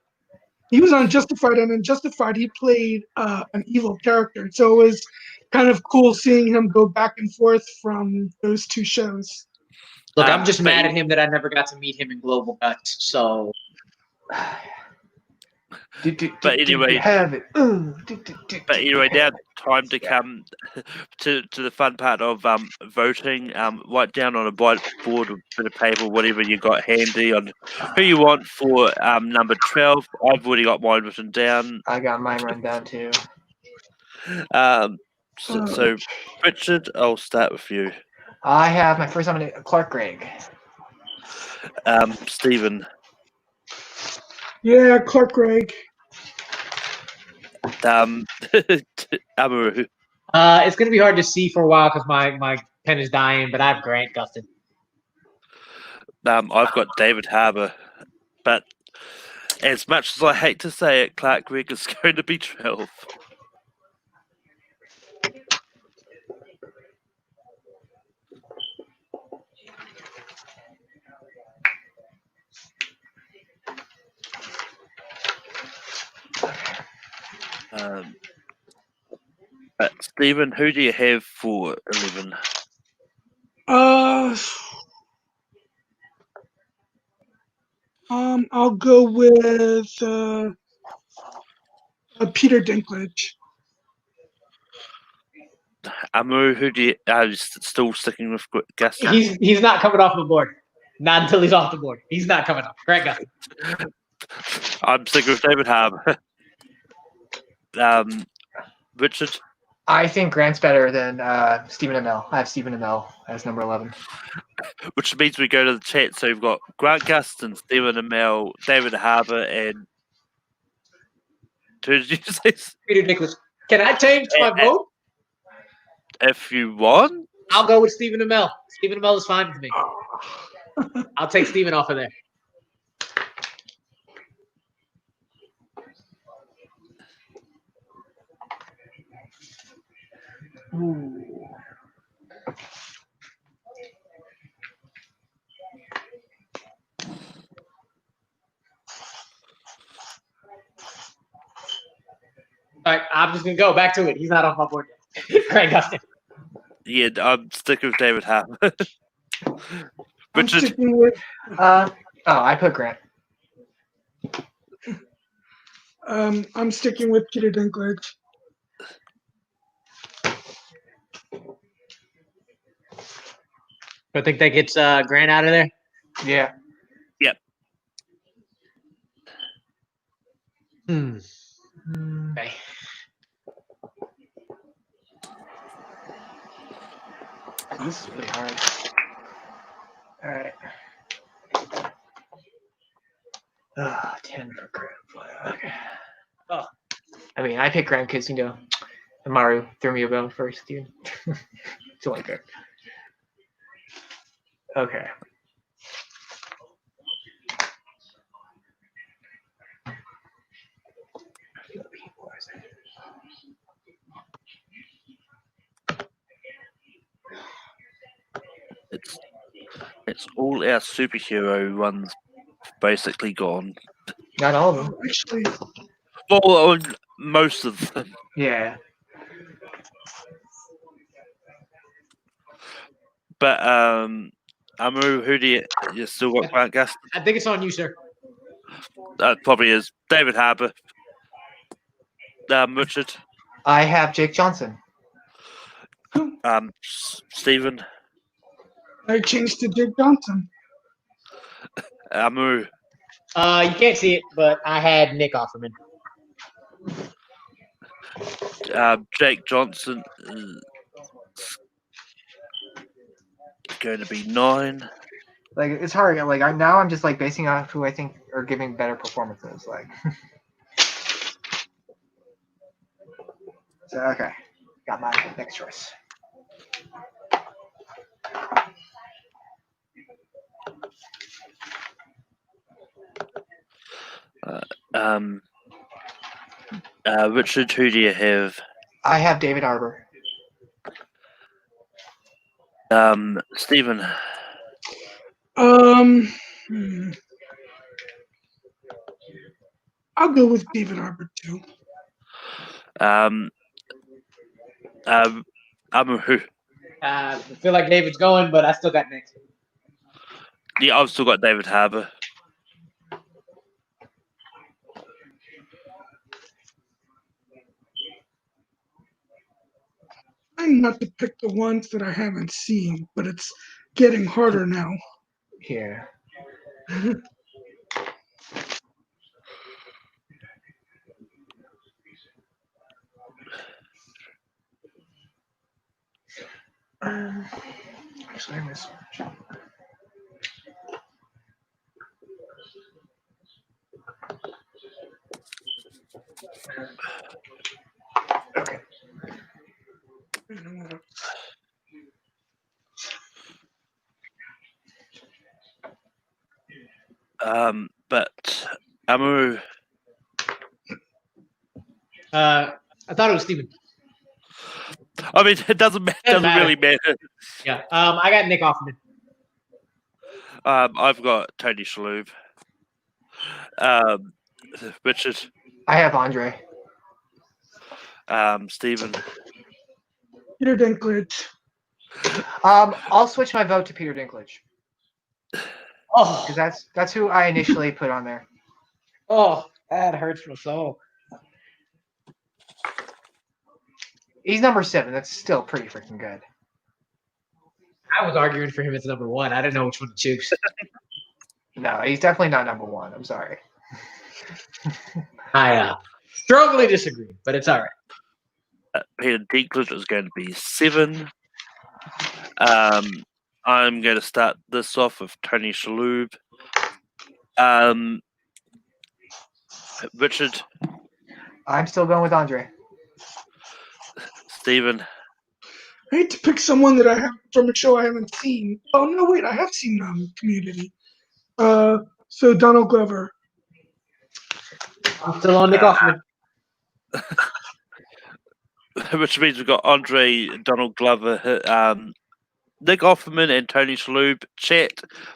He was on Justified, and in Justified, he played an evil character. So it was kind of cool seeing him go back and forth from those two shows. Look, I'm just mad at him that I never got to meet him in Global Guts. So, but anyway, now time to come to the fun part of voting. Write down on a whiteboard or bit of paper, whatever you got handy, on who you want for number 12. I've already got mine written down. I got mine written down too. So Richard, I'll start with you. I have my first nominee, Clark Gregg. Stephen. Yeah, Clark Gregg. Amaru. It's going to be hard to see for a while because my pen is dying, but I have Grant Gustin. I've got David Harbour, but as much as I hate to say it, Clark Gregg is going to be 12. Stephen, who do you have for 11? I'll go with Peter Dinklage. Amu, who do you? Still sticking with Gus? He's not coming off the board. Not until he's off the board. He's not coming off. Grant Gustin. I'm sticking with David Harbour. Richard. I think Grant's better than Stephen Amell. I have Stephen Amell as number 11. Which means we go to the chat. So we've got Grant Gustin, Stephen Amell, David Harbour, and who did you say? Peter Dinklage. Can I change my vote? If you want. I'll go with Stephen Amell. Stephen Amell is fine with me. I'll take Stephen off of there. Ooh. All right, I'm just gonna go back to it. He's not off my board yet. Grant Gustin. Yeah, I'm sticking with David Harbour. Richard. I put Grant. I'm sticking with Peter Dinklage. I think that gets Grant out of there. Yeah. Yep. Okay. This is really hard. All right. 10 for Grant. Okay. Oh. I mean, I picked Grant because, Amaru threw me a bone first, dude. So like that. Okay. It's all our superhero ones basically gone. Not all of them. Actually, Well, most of them. Yeah. But Amu, who do you still got Grant Gustin? I think it's on you, sir. Probably is David Harbour. Richard. I have Jake Johnson. Stephen. I changed to Jake Johnson. Amu. You can't see it, but I had Nick Offerman. Jake Johnson is going to be 9. Like it's hard. Like I'm just like basing off who I think are giving better performances. Like, so okay, got my next choice. Richard, who do you have? I have David Harbour. Stephen. I'll go with David Harbour too. Amu. I feel like David's going, but I still got Nick. Yeah, I've still got David Harbour. Trying not to pick the ones that I haven't seen, but it's getting harder now. Yeah. Actually, I missed one. Okay. But Amu. I thought it was Steven. I mean, it doesn't really matter. Yeah. I got Nick Offerman. I've got Tony Shalhoub. Richard. I have Andre. Stephen. Peter Dinklage. I'll switch my vote to Peter Dinklage Oh, because that's who I initially put on there. that hurts my soul. He's number 7. That's still pretty freaking good. I was arguing for him as number 1. I didn't know which one to choose. No, he's definitely not number 1. I'm sorry. I strongly disagree, but it's all right. Peter Dinklage is going to be 7. I'm going to start this off with Tony Shalhoub. Richard. I'm still going with Andre. Stephen. I hate to pick someone that I have from a show I haven't seen. Oh no, wait, I have seen Community. So Donald Glover. I'm still on Nick Offerman. Which means we've got Andre, Donald Glover, Nick Offerman, and Tony Shalhoub. Chat.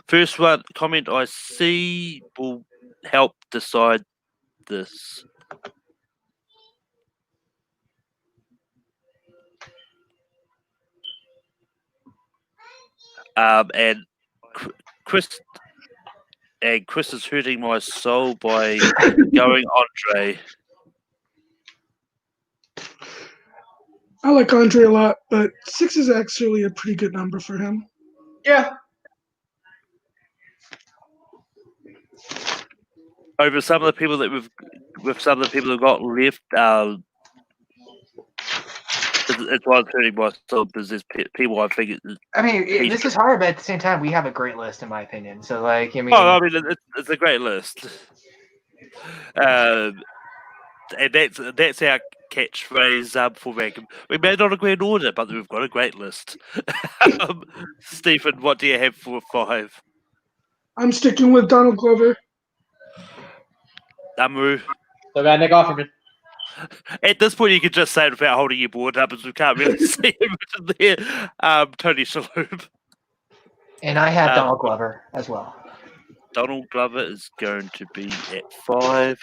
First one comment I see will help decide this. And Chris is hurting my soul by going Andre. I like Andre a lot, but 6 is actually a pretty good number for him. Yeah. Over some of the people that who've got left, it's why I'm hurting my soul because there's people I think. I mean, this is hard, but at the same time, we have a great list, in my opinion. So, like, I mean, it's a great list. And that's our catchphrase for Rackham. We may not agree in order, but we've got a great list. Stephen, what do you have for 5? I'm sticking with Donald Glover. Amu. So got Nick Offerman. At this point, you can just say it without holding your board up, as we can't really see him there. Tony Shalhoub. And I have Donald Glover as well. Donald Glover is going to be at 5.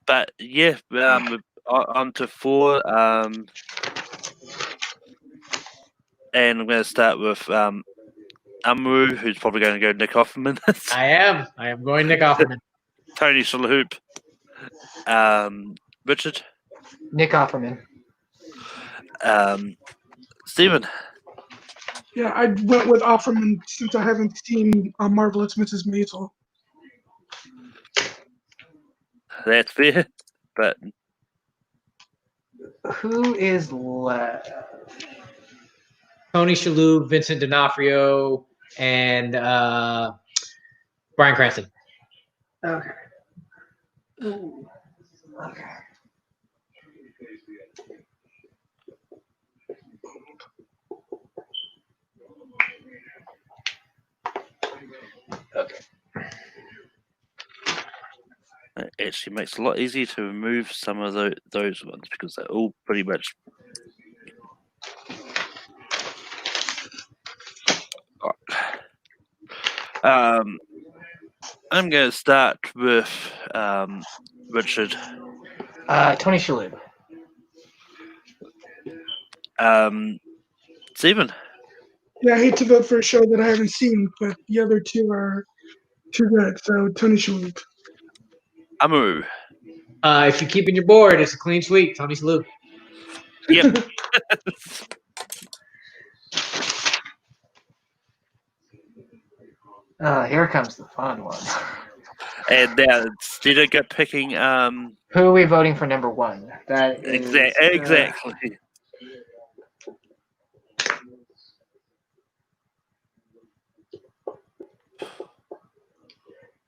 But yeah, on to 4. And I'm going to start with Amaru, who's probably going to go Nick Offerman. I am going Nick Offerman. Tony Shalhoub. Richard. Nick Offerman. Stephen. Yeah, I went with Offerman since I haven't seen Marvelous Mrs. Maisel. That's fair. But Who is left? Tony Shalhoub, Vincent D'Onofrio, and Bryan Cranston. Okay. Ooh. Okay. Okay. it actually makes it a lot easier to remove some of those ones because they're all pretty much. I'm going to start with Richard. Tony Shalhoub. Stephen. Yeah, I hate to vote for a show that I haven't seen, but the other two are too good. So Tony Shalhoub. Amaru. If you're keeping your board, it's a clean sweep. Tony Shalhoub. Yep. Here comes the fun one. And now instead of picking Who are we voting for number 1? That is, exactly.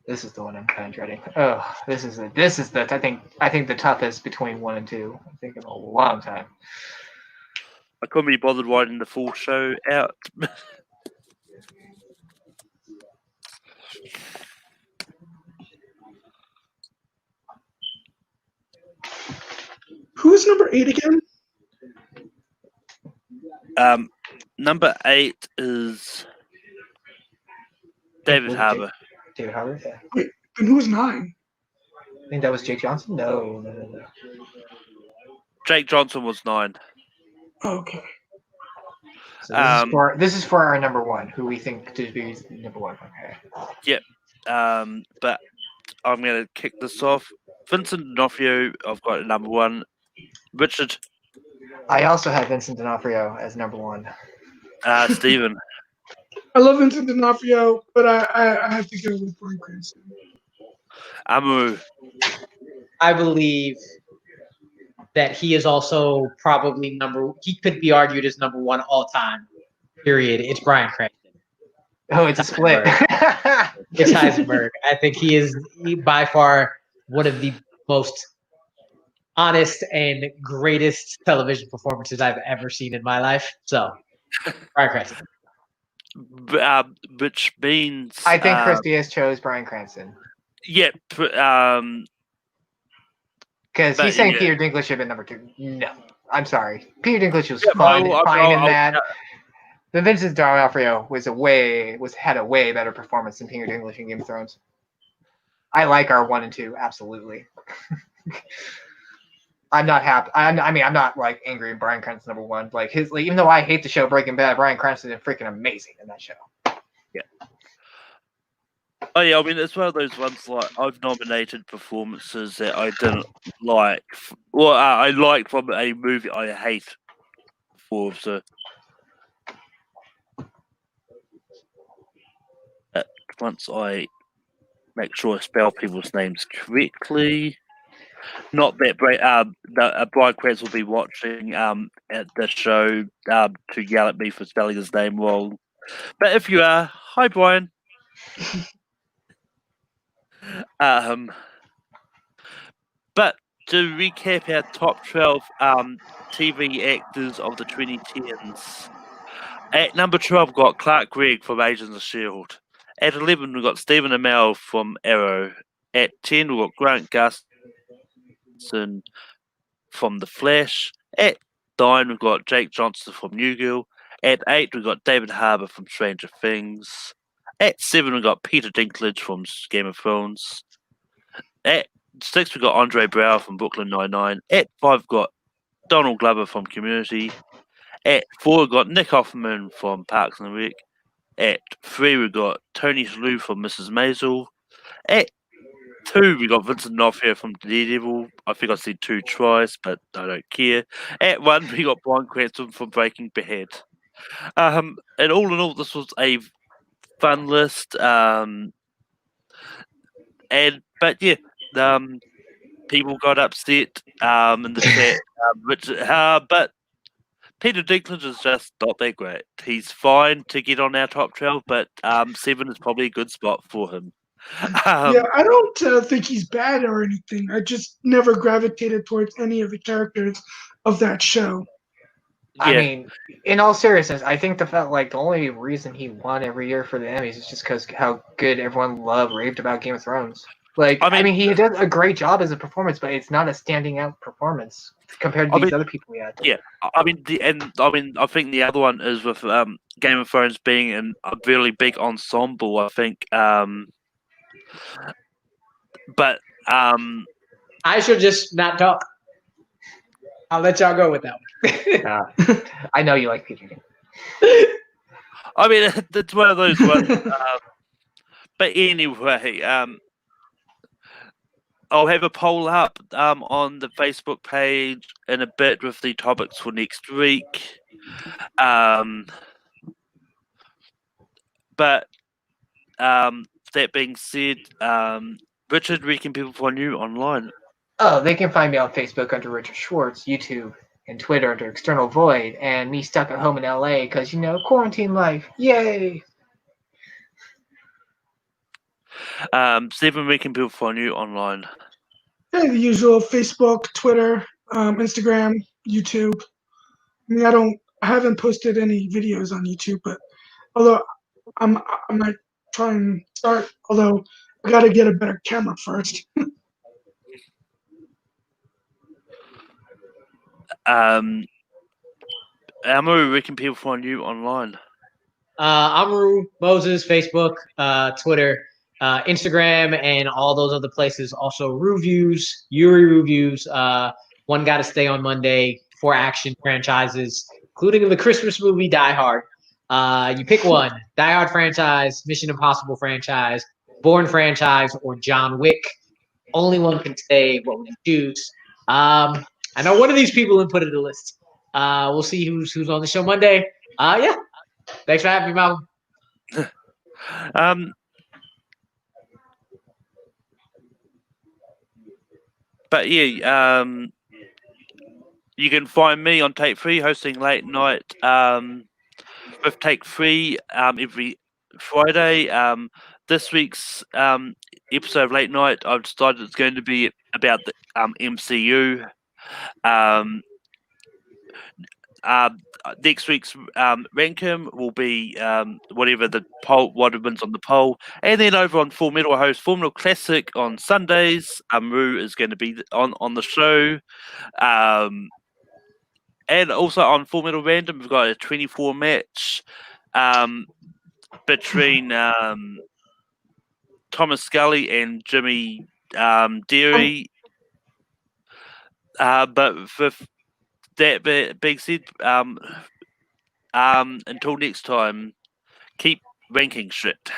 This is the one I'm kind of dreading. Oh, this is the I think the toughest between 1 and 2. I think in a long time. I couldn't be bothered writing the full show out. Who's number 8 again? Number 8 is David Harbour. David Harbour, yeah. Wait, and who's 9? I think that was Jake Johnson. No. Jake Johnson was 9. Okay. So this is for our number 1, who we think to be number 1. Okay. Yep. But I'm going to kick this off. Vincent D'Onofrio, I've got at number 1. Richard. I also have Vincent D'Onofrio as number 1. Stephen. I love Vincent D'Onofrio, but I have to go with Bryan Cranston. Amaru. I believe that he is also probably he could be argued as number 1 all time. Period. It's Bryan Cranston. Oh, it's a split. It's Heisenberg. I think he is by far one of the most honest and greatest television performances I've ever seen in my life. So, Bryan Cranston. Which means I think Chris Diaz chose Bryan Cranston. Yep. Because he's saying yeah. Peter Dinklage should have been number 2. No, I'm sorry. Peter Dinklage was Yeah, fine in that. I'll- But Vincent D'Onofrio had a way better performance than Peter Dinklage in Game of Thrones. I like our 1 and 2 absolutely. I'm not happy. I'm not like angry at Bryan Cranston number 1. Like even though I hate the show Breaking Bad, Bryan Cranston is freaking amazing in that show. Yeah. Oh yeah, I mean it's one of those ones like I've nominated performances that I didn't like. Well, I liked from a movie I hate before. So once I make sure I spell people's names correctly. Not that Bryan Cranston will be watching at the show to yell at me for spelling his name wrong. But if you are, hi Brian. But to recap our top 12 TV actors of the 2010s. At number 12, we've got Clark Gregg from Agents of S.H.I.E.L.D. At 11, we've got Stephen Amell from Arrow. At 10, we've got Grant Gustin from The Flash. At 9, we've got Jake Johnson from New Girl. At 8, we've got David Harbour from Stranger Things. At 7, we've got Peter Dinklage from Game of Thrones. At 6, we got Andre Brower from Brooklyn Nine-Nine. At 5, got Donald Glover from Community. At 4, we got Nick Offerman from Parks and Rec. At 3, we got Tony Shalhoub from Mrs. Maisel. At 2, we got Vincent D'Onofrio from Daredevil. I think I said 2 twice, but I don't care. At 1, we got Bryan Cranston from Breaking Bad. And all in all, this was a fun list. People got upset in the chat, but Peter Dinklage is just not that great. He's fine to get on our top 12, but 7 is probably a good spot for him. Yeah, I don't think he's bad or anything. I just never gravitated towards any of the characters of that show. I mean, in all seriousness, I think the only reason he won every year for the Emmys is just because how good everyone raved about Game of Thrones. I mean, he did a great job as a performance, but it's not a standing out performance compared to these other people we had. Yeah, I think the other one is with Game of Thrones being a really big ensemble. I think, but I should just not talk. I'll let y'all go with that one. I know you like Peter. I mean, it's one of those ones. But anyway, I'll have a poll up on the Facebook page in a bit with the topics for next week. But that being said, Richard, where can people find you online? Oh, they can find me on Facebook under Richard Schwartz, YouTube and Twitter under External Void, and me stuck at home in LA because, quarantine life. Yay! Stephen, where can people find you online? Yeah, the usual Facebook, Twitter, Instagram, YouTube. I mean, I haven't posted any videos on YouTube, but although I might try and start, although I got to get a better camera first. Amaru, where can people find you online? Amaru, Moses, Facebook, Twitter, Instagram, and all those other places. Also, reviews, Yuri reviews. One Gotta Stay on Monday, 4 action franchises, including the Christmas movie Die Hard. You pick one: Die Hard franchise, Mission Impossible franchise, Bourne franchise, or John Wick. Only one can say what would you choose. I know one of these people inputted the list. We'll see who's on the show Monday. Yeah. Thanks for having me, Malcolm. But yeah, you can find me on Take 3 hosting late night with Take 3 every Friday. This week's episode of Late Night, I've decided it's going to be about the MCU. Next week's rankum will be whatever the poll, what wins on the poll, and then over on Full Metal, I host Full Metal Classic on Sundays. Rue is going to be on the show, and also on Full Metal Random, we've got a 24 match between Thomas Scully and Jimmy Deary. But for that being said, until next time, keep ranking shit.